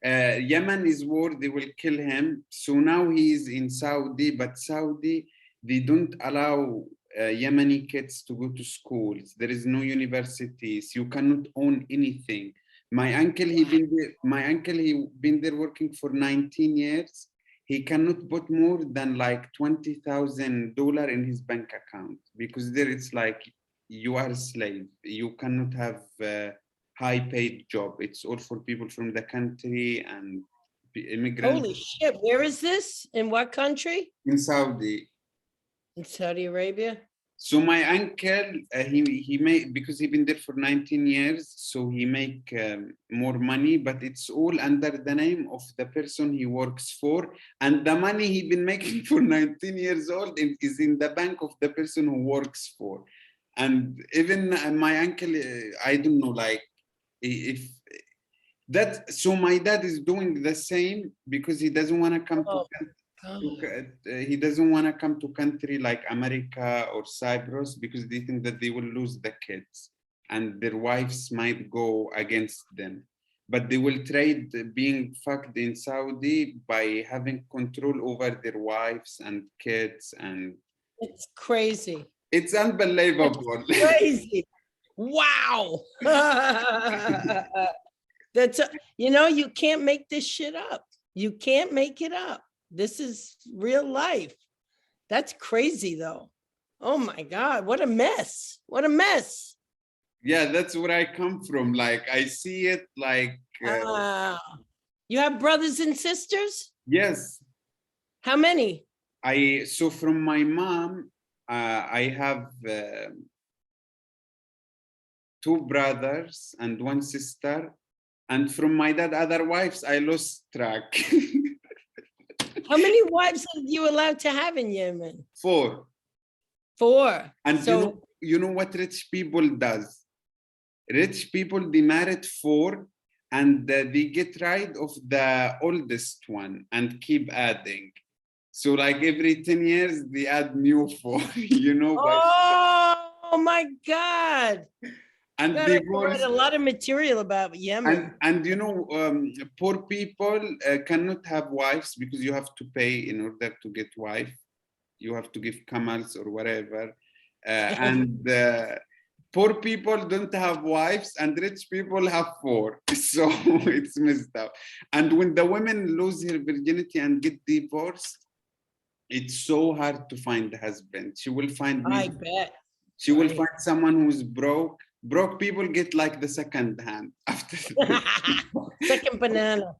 Yemen is war, they will kill him. So now he is in Saudi, but Saudi, they don't allow Yemeni kids to go to schools. There is no universities. You cannot own anything. My uncle, he been there working for 19 years. He cannot put more than like $20,000 in his bank account because there it's like you are a slave. You cannot have high-paid job. It's all for people from the country and immigrants. Holy shit! Where is this? In what country? In Saudi. In Saudi Arabia. So my uncle, he made, because he been there for 19 years, so he make more money, but it's all under the name of the person he works for, and the money he been making for 19 years old is in the bank of the person who works for. And even my uncle, I don't know, like if that, so my dad is doing the same because he doesn't want to come he doesn't want to come to country like America or Cyprus because they think that they will lose the kids and their wives might go against them. But they will trade being fucked in Saudi by having control over their wives and kids. And it's crazy. It's unbelievable. It's crazy. Wow. That's you can't make this shit up. You can't make it up. This is real life. That's crazy though. Oh my God, what a mess. What a mess. Yeah, that's where I come from. Like I see it like you have brothers and sisters? Yes. How many? So from my mom, I have 2 brothers and 1 sister. And from my dad, other wives, I lost track. How many wives are you allowed to have in Yemen? 4. 4. And so, you know what rich people does? Rich people, they married 4 and they get rid of the oldest one and keep adding. So like every 10 years, they add new 4, Oh my God. And they write a lot of material about Yemen. And poor people cannot have wives because you have to pay in order to get wife. You have to give camels or whatever. And poor people don't have wives and rich people have 4. So it's messed up. And when the women lose her virginity and get divorced, it's so hard to find a husband. She will find me. I bet. She will find someone who's broke. Broke people get like the second hand after second banana.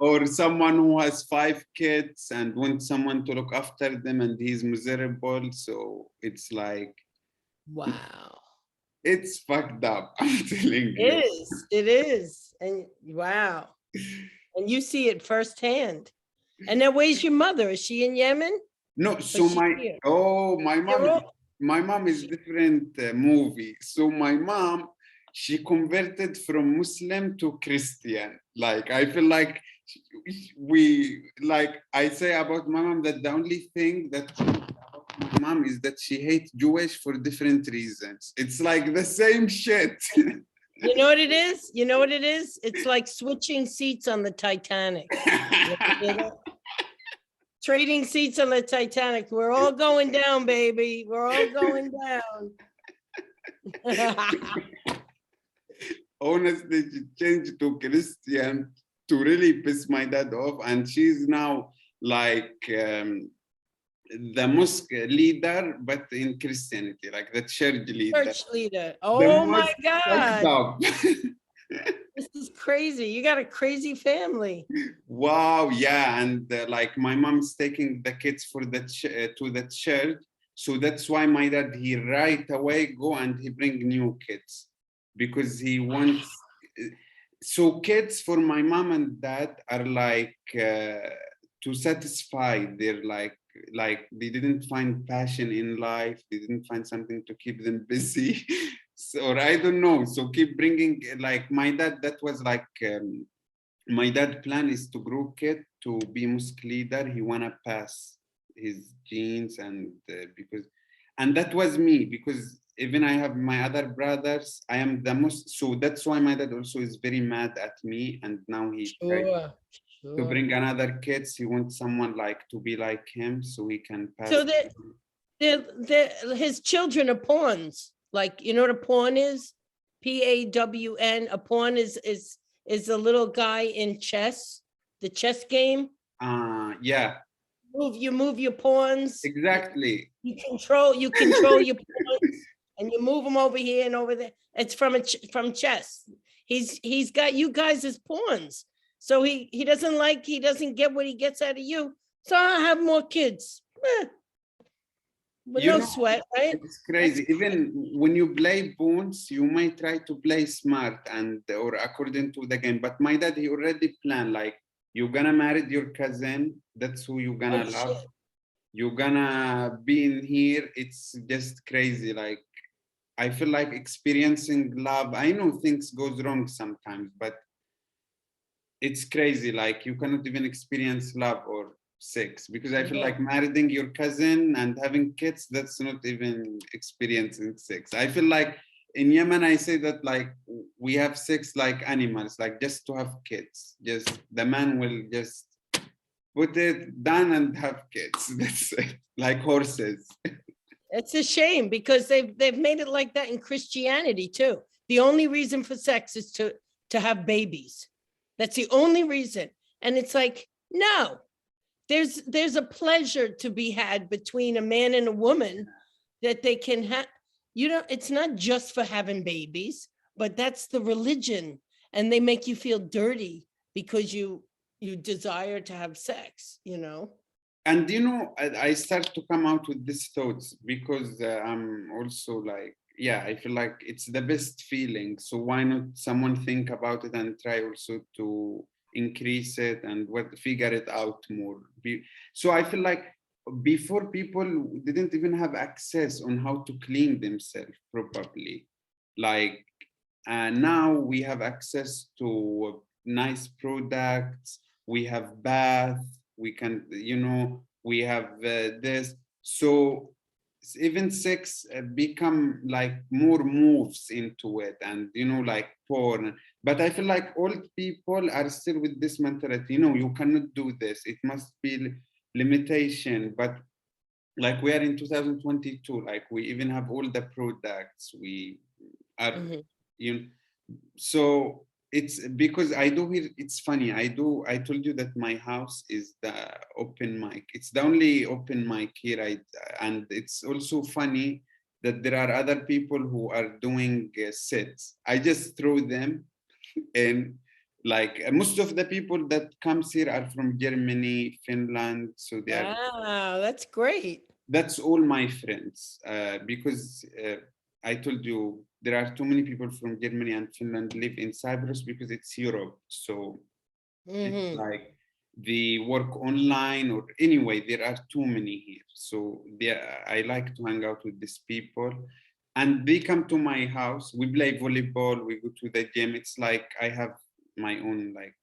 Or someone who has 5 kids and wants someone to look after them and he's miserable. So it's like, wow. It's fucked up. I'm telling you. It is. And wow. And you see it firsthand. And now where's your mother? Is she in Yemen? No, Or so she here? my They're my mom is different movie. So my mom, she converted from Muslim to Christian. Like I feel like I say about my mom that the only thing that about my mom is that she hates Jewish for different reasons. It's like the same shit. You know what it is? You know what it is? It's like switching seats on the Titanic. Trading seats on the Titanic. We're all going down, baby. We're all going down. Honestly, she changed to Christian to really piss my dad off, and she's now like the mosque leader, but in Christianity, like the church leader. Church leader. The Oh my most fucked God. up. This is crazy. You got a crazy family. Wow, yeah, and like my mom's taking the kids for the to the church, so that's why my dad he right away go and he bring new kids because he wants. So kids for my mom and dad are like to satisfy their like they didn't find passion in life, they didn't find something to keep them busy. So or I don't know, so keep bringing like my dad, that was like my dad plan is to grow kid to be mosque leader. He wanna pass his genes and because and that was me because even I have my other brothers, I am the most, so that's why my dad also is very mad at me, and now he tried to Sure. bring another kids. He wants someone like to be like him so he can pass. So his children are pawns. Like, you know what a pawn is? PAWN. A pawn is a little guy in chess, the chess game. Yeah, You move your pawns. exactly. You control your pawns, and you move them over here and over there. It's from chess. He's got you guys as pawns. So he doesn't get what he gets out of you. So I have more kids. With You no know, sweat, right? it's crazy. Even when you play bones, you might try to play smart and or according to the game. But my dad, he already planned like you're gonna marry your cousin. That's who you're gonna Oh, love. shit. You're gonna be in here. It's just crazy. Like I feel like experiencing love. I know things goes wrong sometimes, but it's crazy. Like you cannot even experience love or sex because I feel like marrying your cousin and having kids, that's not even experiencing sex. I feel like in Yemen, I say that like we have sex like animals, like just to have kids. Just the man will just put it down and have kids. That's it, like horses. It's a shame because they've made it like that in Christianity too. The only reason for sex is to have babies. That's the only reason. And it's like, no, there's a pleasure to be had between a man and a woman that they can have. You know, it's not just for having babies, but that's the religion. And they make you feel dirty because you desire to have sex, you know? And you know, I start to come out with these thoughts because I'm also like, yeah, I feel like it's the best feeling. So why not someone think about it and try also to increase it and figure it out more. So I feel like before people didn't even have access on how to clean themselves properly. Like now we have access to nice products, we have bath, we can, you know, we have this. So even sex become like more moves into it and, you know, like porn. But I feel like old people are still with this mentality, you know, you cannot do this. It must be limitation. But like we are in 2022, like we even have all the products. We are, you know, so it's because I do hear, it's funny, I told you that my house is the open mic. It's the only open mic here. And it's also funny that there are other people who are doing sets. I just throw them and like most of the people that comes here are from Germany, Finland. So they are, Wow, that's great. that's all my friends because I told you there are too many people from Germany and Finland live in Cyprus because it's Europe. So it's like they work online or anyway, there are too many here. So I like to hang out with these people. And they come to my house. We play volleyball. We go to the gym. It's like I have my own like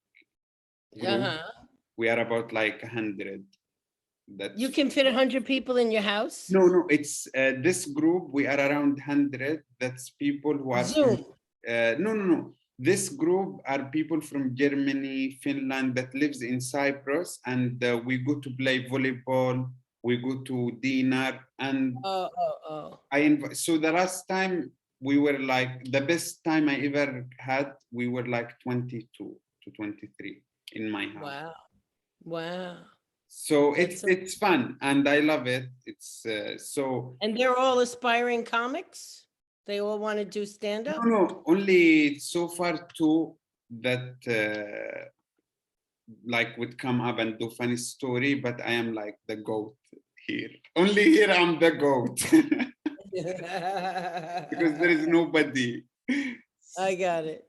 group. We are about like 100. You can fit 100 people in your house? No, it's this group. We are around 100. That's people who are Zoom. No. This group are people from Germany, Finland that lives in Cyprus, and we go to play volleyball. We go to dinner, and so the last time we were like the best time I ever had. We were like 22 to 23 in my house. Wow. So it's fun and I love it. It's so. And they're all aspiring comics? They all want to do stand-up? No, only so far two that like would come up and do funny story, but I am like the goat here. Only here I'm the goat. Because there is nobody. I got it.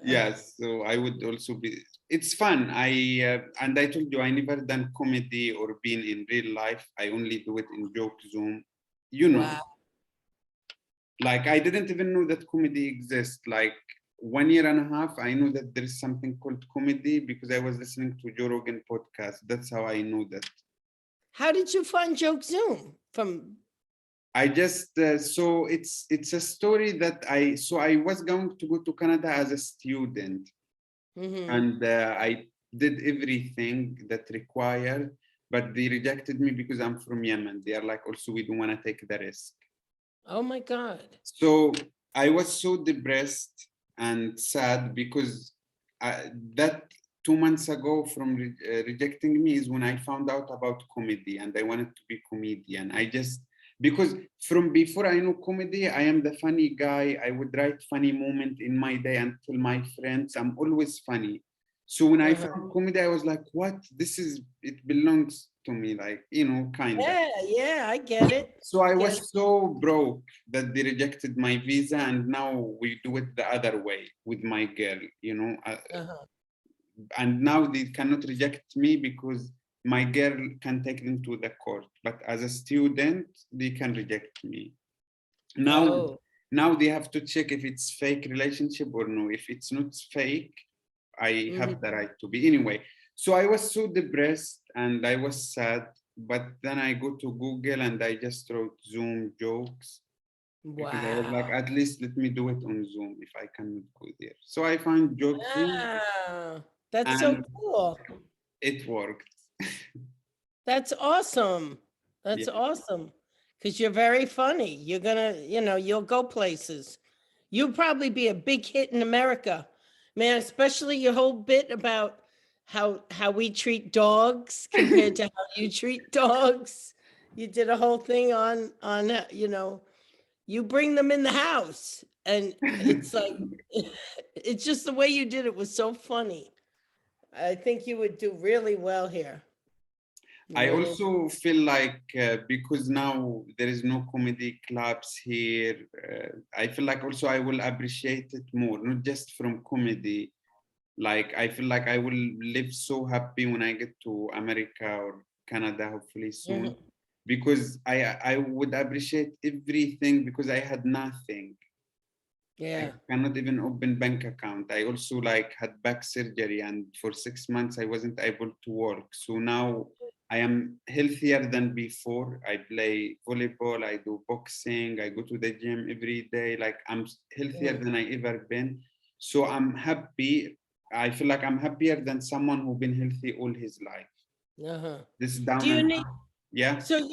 Yes, so I would also be. It's fun. And I told you I never done comedy or been in real life. I only do it in joke Zoom. You know. Wow. Like I didn't even know that comedy exists. Like 1 year and a half, I know that there is something called comedy because I was listening to Joe Rogan podcast. That's how I know that. How did you find Joke Zoom? I just so it's a story that I was going to go to Canada as a student, and I did everything that required, but they rejected me because I'm from Yemen. They are like, also we don't want to take the risk. Oh my God. So I was so depressed and sad because that 2 months ago from rejecting me is when I found out about comedy and I wanted to be comedian. Because from before I know comedy, I am the funny guy. I would write funny moment in my day and tell my friends I'm always funny. So when I found comedy, I was like, what? It belongs to me, like, kind of. Yeah, I get it. So I was so broke that they rejected my visa and now we do it the other way with my girl, And now they cannot reject me because my girl can take them to the court, but as a student, they can reject me. Now they have to check if it's fake relationship or no. If it's not fake, I have the right to be. Anyway, so I was so depressed and I was sad, but then I go to Google and I just wrote Zoom jokes. Wow. Because I was like, at least let me do it on Zoom if I cannot go there. So I found Joke Zoom. That's so cool. It worked. That's awesome. That's awesome. Because you're very funny. You're gonna, you'll go places. You'll probably be a big hit in America, man. Especially your whole bit about how we treat dogs compared to how you treat dogs. You did a whole thing on you bring them in the house, and it's like it's just the way you did it was so funny. I think you would do really well here. I also feel like because now there is no comedy clubs here, I feel like also I will appreciate it more, not just from comedy. Like I feel like I will live so happy when I get to America or Canada, hopefully soon, because I would appreciate everything because I had nothing. I cannot even open bank account. I also had back surgery and for 6 months I wasn't able to work. So now I am healthier than before. I play volleyball, I do boxing, I go to the gym every day. Like I'm healthier than I ever been. So I'm happy. I feel like I'm happier than someone who's been healthy all his life. This is down. Do you need? Yeah. So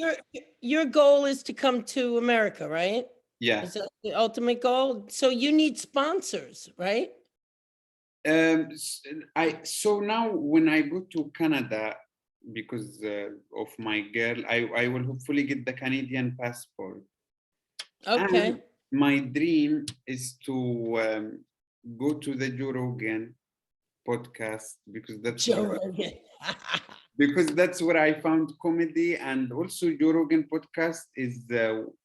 your goal is to come to America, right? Yeah. Is that the ultimate goal? So you need sponsors, right? So now when I go to Canada, because of my girl, I will hopefully get the Canadian passport. Okay. And my dream is to go to the Joe Rogan podcast because that's because that's where I found comedy, and also Joe Rogan podcast is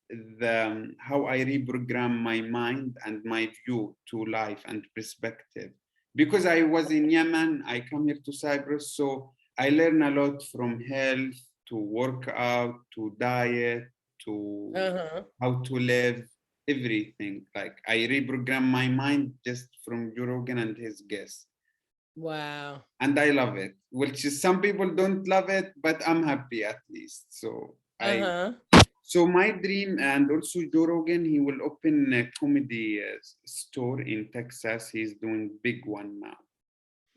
how I reprogram my mind and my view to life and perspective. Because I was in Yemen, I come here to Cyprus, so I learn a lot from health to workout to diet to Uh-huh. how to live, everything. Like I reprogram my mind just from Joe Rogan and his guests. Wow. And I love it, which is some people don't love it, but I'm happy at least. Uh-huh. So my dream, and also Joe Rogan, he will open a comedy store in Texas. He's doing big one now.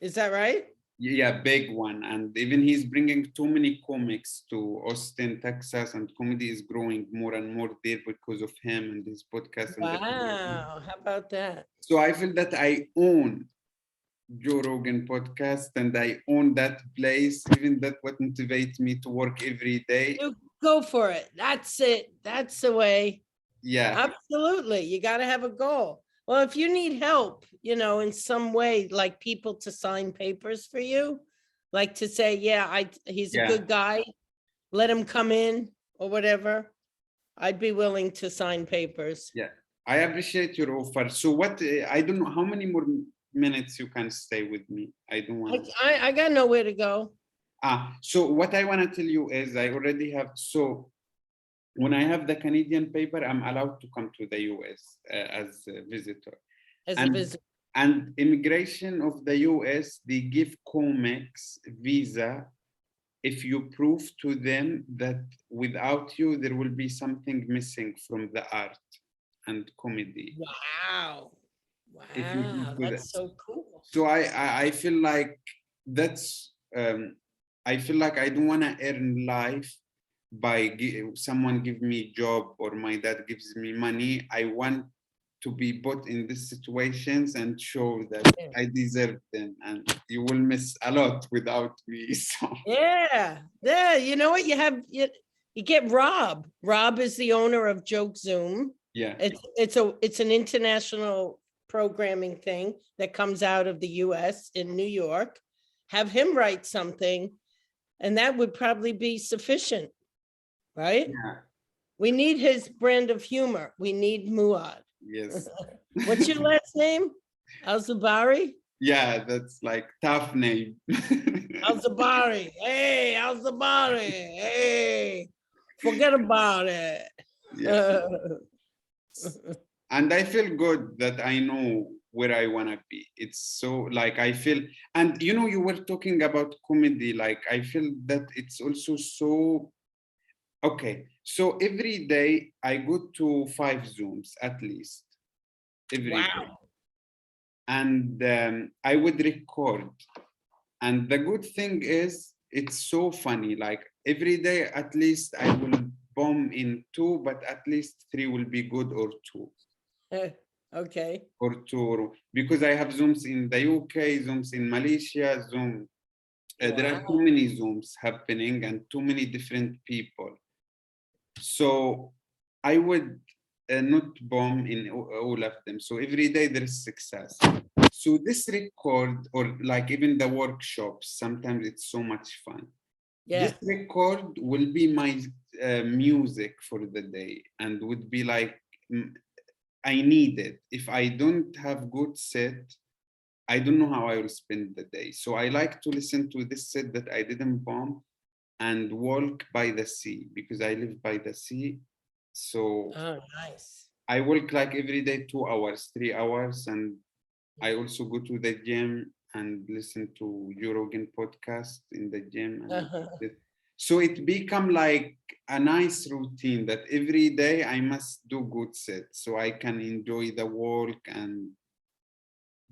Is that right? Yeah, big one. And even he's bringing too many comics to Austin, Texas, and comedy is growing more and more there because of him and his podcast and the community. Wow. How about that? So I feel that I own Joe Rogan podcast and I own that place. Even that what motivates me to work every day. You go for it. That's it. That's the way. Yeah, Absolutely. You got to have a goal. Well, if you need help, in some way, like people to sign papers for you, like to say, yeah, he's a yeah, good guy, let him come in or whatever, I'd be willing to sign papers. yeah. I appreciate your offer. So what? I don't know how many more minutes you can stay with me. I don't want to. I got nowhere to go. So what I want to tell you is I already have. So when I have the Canadian paper, I'm allowed to come to the US as a visitor. As a And visitor. and immigration of the US, they give comics visa if you prove to them that without you there will be something missing from the art and comedy. Wow. If you Wow. prove to that. That's so cool. So I feel like that's I feel like I don't want to earn life by someone give me job or my dad gives me money. I want to be put in these situations and show that Yeah. I deserve them, and you will miss a lot without me. So Yeah. Yeah. You know what? You get Rob. Rob is the owner of Joke Zoom. yeah, It's an international programming thing that comes out of the US in New York. Have him write something, and that would probably be sufficient, right? yeah, We need his brand of humor. We need Muaadh. yes, What's your last name? Al-Zubairi? yeah. That's like tough name. Al-Zubairi. Hey, Al-Zubairi. Hey, forget about it. Yeah, and I feel good that I know where I want to be. It's so like I feel, and you were talking about comedy. Like I feel that it's also so okay. So every day I go to 5 Zooms at least every day, Wow. and I would record. And the good thing is, it's so funny. Like every day, at least I will bomb in 2, but at least 3 will be good or 2. Okay. Or 2, because I have Zooms in the UK, Zooms in Malaysia, Zoom. There are too Wow. many Zooms happening and too many different people. So I would not bomb in all of them. So every day there is success. So this record, or like even the workshops, sometimes it's so much fun. Yeah. This record will be my music for the day, and would be like I need it. If I don't have good set, I don't know how I will spend the day. So I like to listen to this set that I didn't bomb and walk by the sea, because I live by the sea. So Oh, nice. I walk like every day 2 hours, 3 hours, and I also go to the gym and listen to Joe Rogan podcast in the gym. So it become like a nice routine that every day I must do good set so I can enjoy the walk and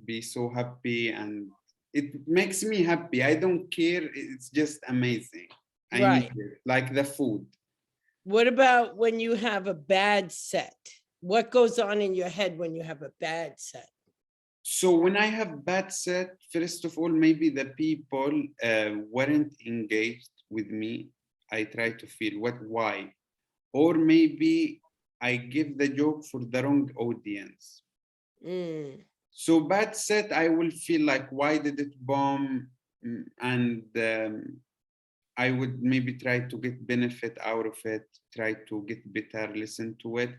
be so happy, and it makes me happy. I don't care. It's just amazing. I need Right. it. Like the food. What about when you have a bad set? What goes on in your head when you have a bad set? So when I have bad set, first of all, maybe the people weren't engaged with me. I try to feel why, or maybe I give the joke for the wrong audience. So bad set, I will feel like, why did it bomb? And I would maybe try to get benefit out of it, try to get better, listen to it.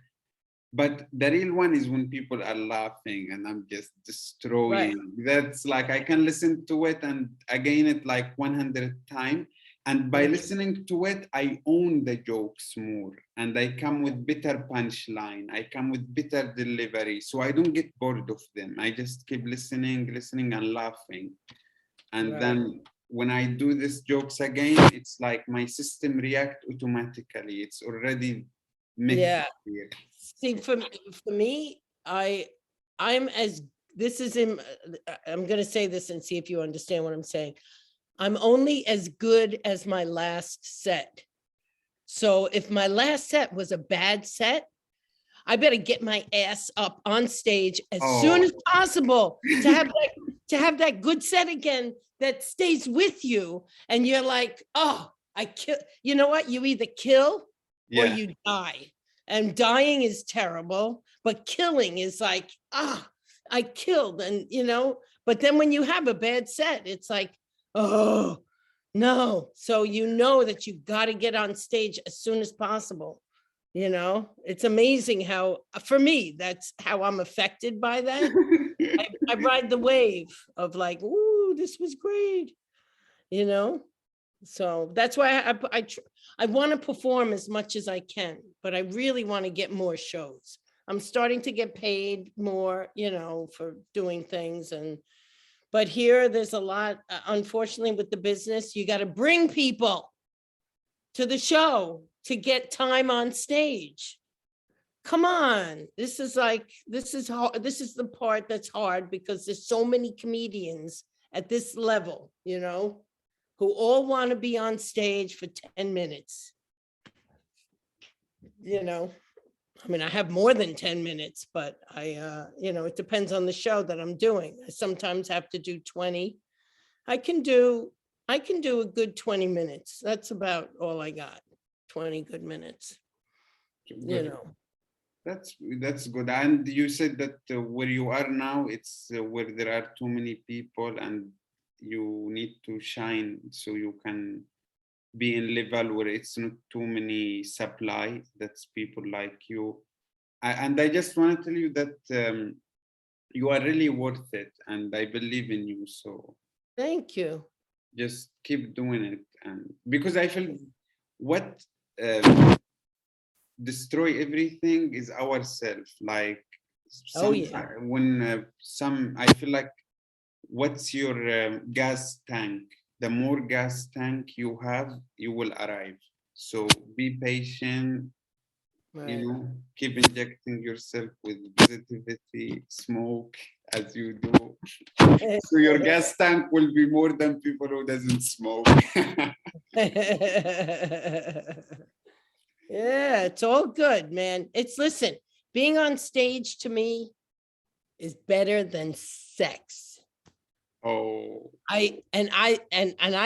But the real one is when people are laughing and I'm just Right. destroying. That's like I can listen to it and again it like 100 times. And by listening to it, I own the jokes more and I come with better punchline. I come with better delivery. So I don't get bored of them. I just keep listening and laughing. And Right. then when I do these jokes again, it's like my system react automatically. It's already mixed Yeah. here. See, for me, I'm as, this is in, I'm going to say this and see if you understand what I'm saying. I'm only as good as my last set. So if my last set was a bad set, I better get my ass up on stage as soon as possible to have that good set again that stays with you. And you're like, oh, I kill. You know what? You either kill or you die. And dying is terrible, but killing is like, I killed. And, but then when you have a bad set, it's like, oh, no. So you know that you got to get on stage as soon as possible. It's amazing how, for me, that's how I'm affected by that. I ride the wave of like, ooh, this was great, So that's why I want to perform as much as I can, but I really want to get more shows. I'm starting to get paid more, for doing things. But here there's a lot, unfortunately, with the business, you got to bring people to the show to get time on stage. Come on. This is hard. This is the part that's hard because there's so many comedians at this level, who all want to be on stage for 10 minutes. I mean, I have more than 10 minutes, but it depends on the show that I'm doing. I sometimes have to do 20. I can do a good 20 minutes. That's about all I got. 20 good minutes. That's good. And you said that where you are now, it's where there are too many people and you need to shine so you can be in level where it's not too many supply. That's people like you. And I just want to tell you that you are really worth it and I believe in you. So thank you. Just keep doing it. And because I feel what destroy everything is ourselves. Like when I feel like what's your gas tank? The more gas tank you have, you will arrive. So be patient, keep injecting yourself with positivity, smoke as you do. So your gas tank will be more than people who doesn't smoke. Yeah, it's all good, man. Listen, being on stage to me is better than sex. Oh. I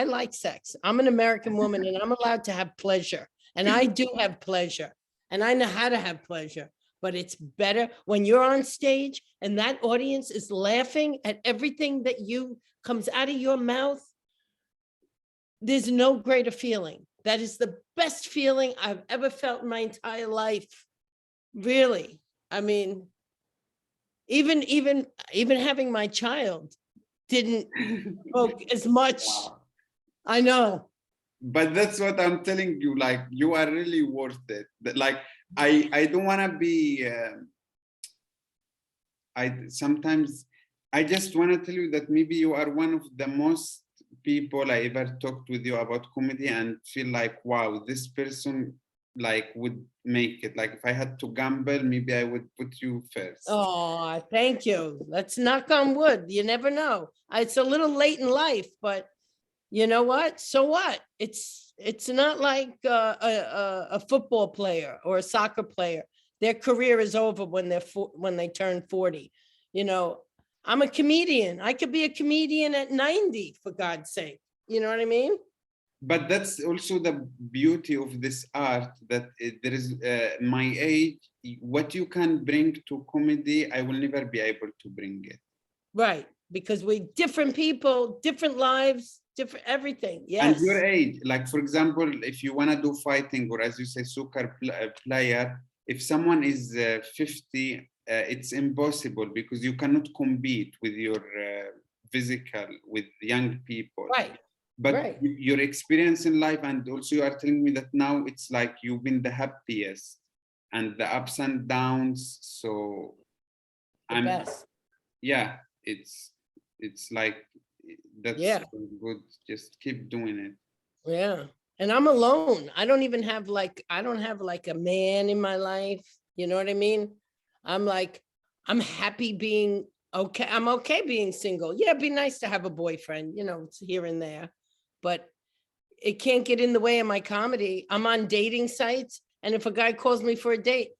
like sex. I'm an American woman and I'm allowed to have pleasure. And I do have pleasure. And I know how to have pleasure. But it's better when you're on stage and that audience is laughing at everything that comes out of your mouth. There's no greater feeling. That is the best feeling I've ever felt in my entire life. Really. I mean, even having my child didn't poke as much. Wow. I know. But that's what I'm telling you. Like, you are really worth it. Like, I don't want to be, sometimes I just want to tell you that maybe you are one of the most people I ever talked with you about comedy and feel like, wow, this person like would make it. Like if I had to gamble, maybe I would put you first. Oh, thank you. Let's knock on wood. You never know. It's a little late in life, but you know what? So what? It's not like a football player or a soccer player. Their career is over when they turn 40. I'm a comedian. I could be a comedian at 90, for God's sake. You know what I mean? But that's also the beauty of this art, that there is my age, what you can bring to comedy, I will never be able to bring it. Right, because we're different people, different lives, different, everything. And Yes. your age, like for example, if you want to do fighting, or as you say, soccer player, if someone is 50, it's impossible because you cannot compete with your physical with young people. Right. But Right. your experience in life, and also you are telling me that now it's like you've been the happiest and the ups and downs. So The best. yeah, it's like that's Yeah. good. Just keep doing it. Yeah. And I'm alone. I don't even have like, I don't have like a man in my life. You know what I mean? I'm like, I'm happy being okay. I'm okay being single. Yeah, it'd be nice to have a boyfriend, you know, it's here and there, but it can't get in the way of my comedy. I'm on dating sites. And if a guy calls me for a date,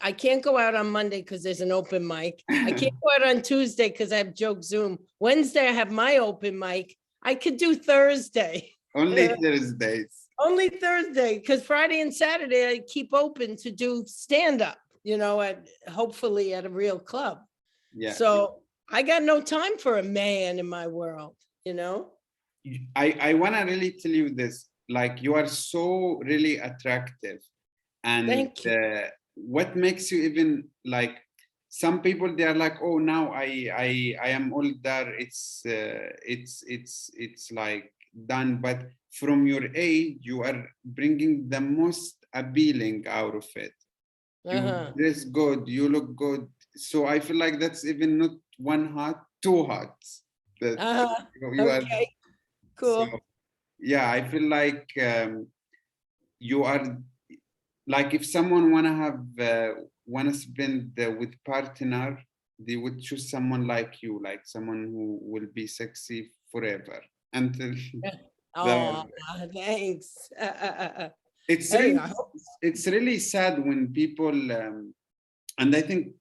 I can't go out on Monday because there's an open mic. I can't go out on Tuesday because I have joke Zoom. Wednesday, I have my open mic. I could do Thursday. Only Thursdays. Only Thursday, because Friday and Saturday I keep open to do stand-up, you know, hopefully at a real club. Yeah. So I got no time for a man in my world, you know? I want to really tell you this, like you are so really attractive. And Thank you. What makes you even like, some people they are like, oh, now I am older, it's like done. But from your age, you are bringing the most appealing out of it. You dress good, you look good. So I feel like that's even not one heart, two hearts. That you are. Okay, So, cool. yeah, I feel like you are like, if someone wanna spend with partner, they would choose someone like you, like someone who will be sexy forever until Oh, thanks. it's Hey, really I hope. it's really sad when people and I think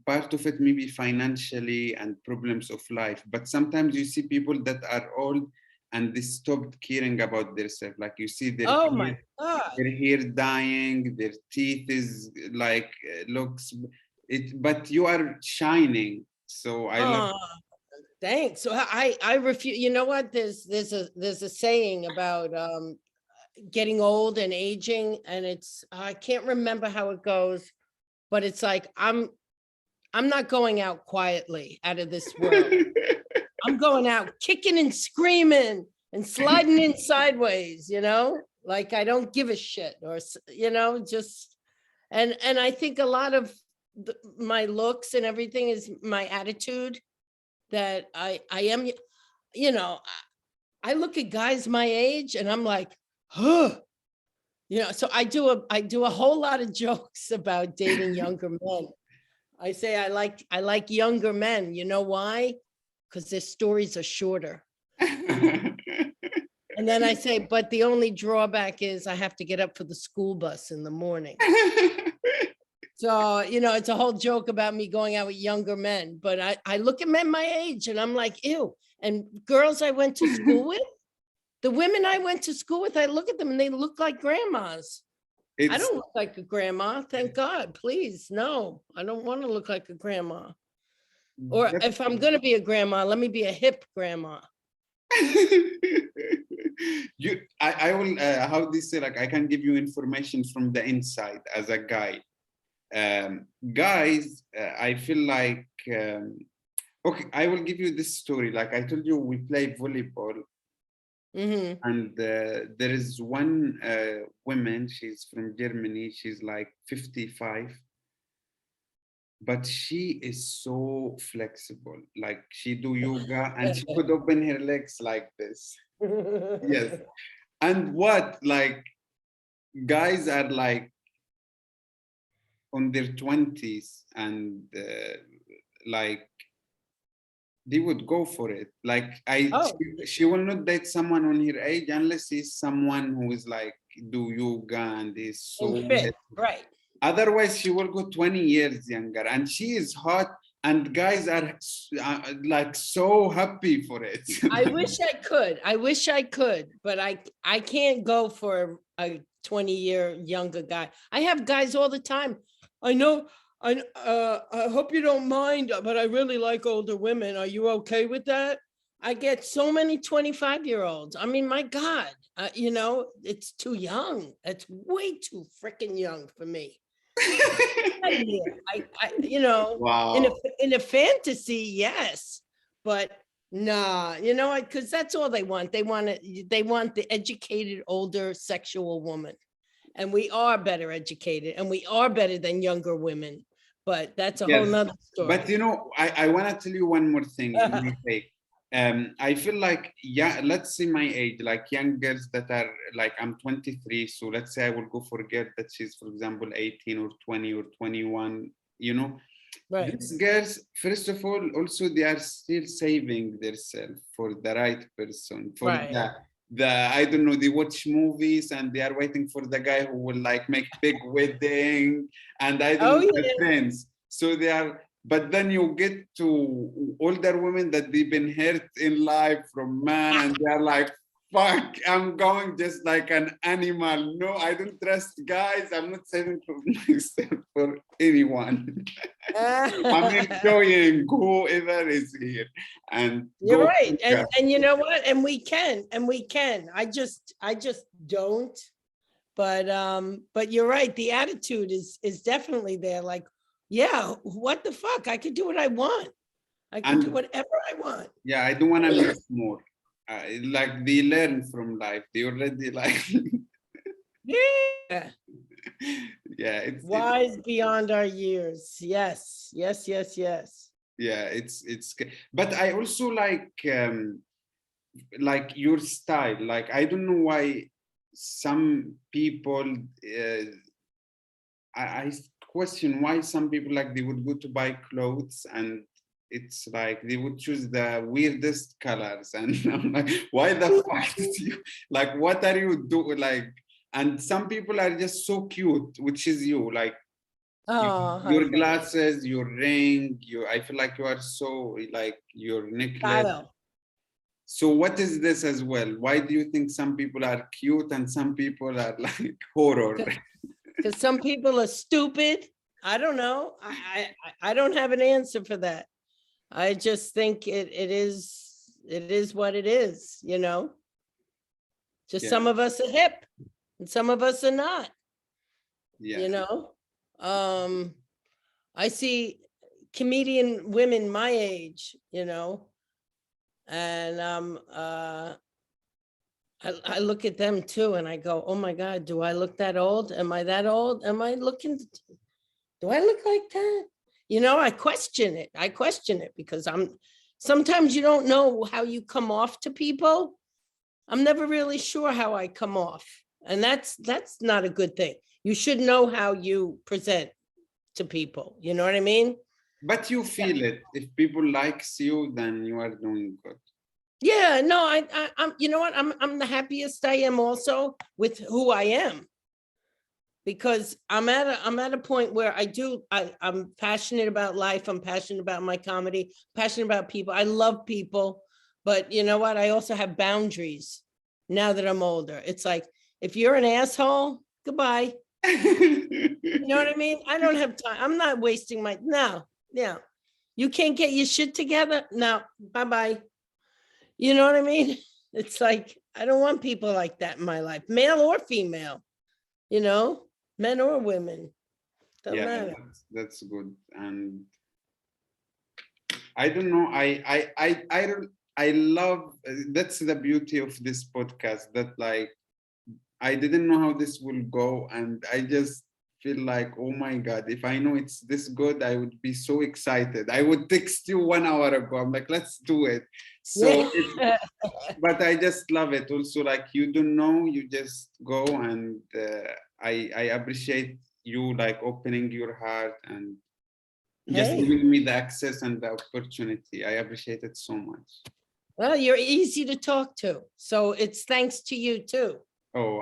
part of it maybe financially and problems of life, but sometimes you see people that are old and they stopped caring about themselves. Like you see Oh my God. their hair dying, their teeth is like looks it, but you are shining. So I love. Oh, thanks. So I refuse. You know what? There's a saying about getting old and aging, and it's, I can't remember how it goes, but it's like I'm not going out quietly out of this world. I'm going out kicking and screaming and sliding in sideways, you know, like I don't give a shit, or, you know, just, and I think a lot of my looks and everything is my attitude, that I am, you know, I look at guys my age and I'm like, huh, you know, so I do a whole lot of jokes about dating younger men. I say I like younger men. You know why? Because their stories are shorter. And then I say, but the only drawback is I have to get up for the school bus in the morning. So, you know, it's a whole joke about me going out with younger men, but I look at men my age and I'm like, ew. And girls I went to school with, the women I went to school with, I look at them and they look like grandmas. I don't look like a grandma, thank God, please. No, I don't want to look like a grandma. Or if I'm going to be a grandma, let me be a hip grandma. I will, how do you say, like, I can give you information from the inside as a guy. Guys, I feel like, okay, I will give you this story. Like I told you, we play volleyball. And there is one woman, she's from Germany, she's like 55, but she is so flexible. Like she do yoga and she could open her legs like this. Yes. And what, like, guys are like on their 20s and like they would go for it. Like she will not date someone on her age unless he's someone who is like do yoga and is so fit, right. Otherwise she will go 20 years younger, and she is hot and guys are like so happy for it. I wish I could, but I can't go for a 20-year younger guy. I have guys all the time. I know, I hope you don't mind, but I really like older women. Are you okay with that? I get so many 25-year-olds. I mean, my God, you know, it's too young. It's way too freaking young for me. You know, Wow. in a fantasy, yes, but nah, you know, because that's all they want. They want the educated older sexual woman, and we are better educated, and we are better than younger women. But that's a whole Yes. nother But story. you know, I want to tell you one more thing. My take. I feel like, yeah, let's say my age, like young girls that are like, I'm 23. So let's say I will go for a girl that she's, for example, 18 or 20 or 21, you know, Right, these girls, first of all, also they are still saving themselves for the right person, for right. the I don't know, they watch movies and they are waiting for the guy who will like make big wedding and I don't Oh know the yeah. trends. So they are, but then you get to older women that they've been hurt in life from man and they are like, fuck, I'm going just like an animal. No, I don't trust guys. I'm not saving for myself for anyone. I'm enjoying whoever is here and You're go. right. And you know what? And we can. I just don't. But you're right. The attitude is definitely there. Like, yeah, what the fuck? I could do what I want. I can do And whatever I want. yeah, I don't want to miss more. Like they learn from life. They already like, Yeah. yeah, Wise beyond our years. Yes. Yes, yes, yes. yeah, but I also like your style. Like, I don't know why some people, I question why some people like they would go to buy clothes and it's like they would choose the weirdest colors and I'm like, why the fuck did you like, what are you doing, like? And some people are just so cute, which is you, like Oh, how your funny. glasses, your ring, I feel like you are so like your necklace. Kyle. So what is this as well? Why do you think some people are cute and some people are like horror? Because some people are stupid. I don't know. I don't have an answer for that. I just think it is what it is, you know. Just Yeah, some of us are hip and some of us are not, yeah, you know. I see comedian women my age, you know, and I look at them too and I go, oh my God, do I look that old? Am I that old? Am I looking, do I look like that? You know, I question it. I question it because sometimes you don't know how you come off to people. I'm never really sure how I come off. And that's not a good thing. You should know how you present to people. You know what I mean? but you feel it. If people likes you, then you are doing good. Yeah, no, I'm, you know what? I'm the happiest I am also with who I am. Because I'm at a point where I'm passionate about life. I'm passionate about my comedy, passionate about people. I love people, but you know what? I also have boundaries now that I'm older. It's like, if you're an asshole, goodbye. You know what I mean? I don't have time. I'm not wasting my, no, yeah. You can't get your shit together? No, bye-bye. You know what I mean? It's like, I don't want people like that in my life, male or female, you know, men or women. Doesn't Yeah, matter. that's good. And I don't know. I love. That's the beauty of this podcast. That like I didn't know how this will go, and I just feel like, oh my god, if I know it's this good, I would be so excited. I would text you 1 hour ago. I'm like, let's do it. So, Yeah. but I just love it. Also, like you don't know, you just go, and I appreciate you like opening your heart and just Hey, giving me the access and the opportunity. I appreciate it so much. well, you're easy to talk to. So it's thanks to you too. Oh,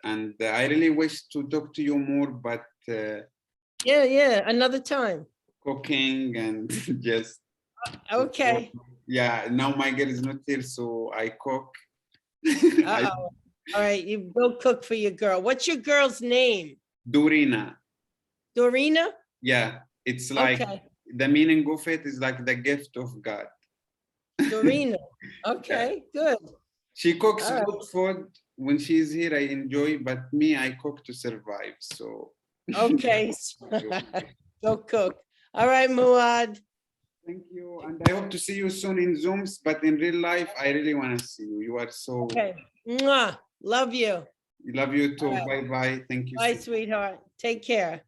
and I really wish to talk to you more, but Yeah. Another time. cooking and just Okay. yeah. Now my girl is not here, so I cook. I, Uh-oh. All right. You go cook for your girl. What's your girl's name? Dorina. Dorina? Yeah, it's like Okay. the meaning of it is like the gift of God. Serena. Okay, good. She cooks All right. good food. When she's here, I enjoy, but me, I cook to survive. So Okay. Go cook. All right, Muaadh. thank you. And I hope to see you soon in Zooms, but in real life, I really want to see you. You are so, Okay. Mwah. Love you. love you too. All right. Bye bye. Thank you Bye, so much. sweetheart. Take care.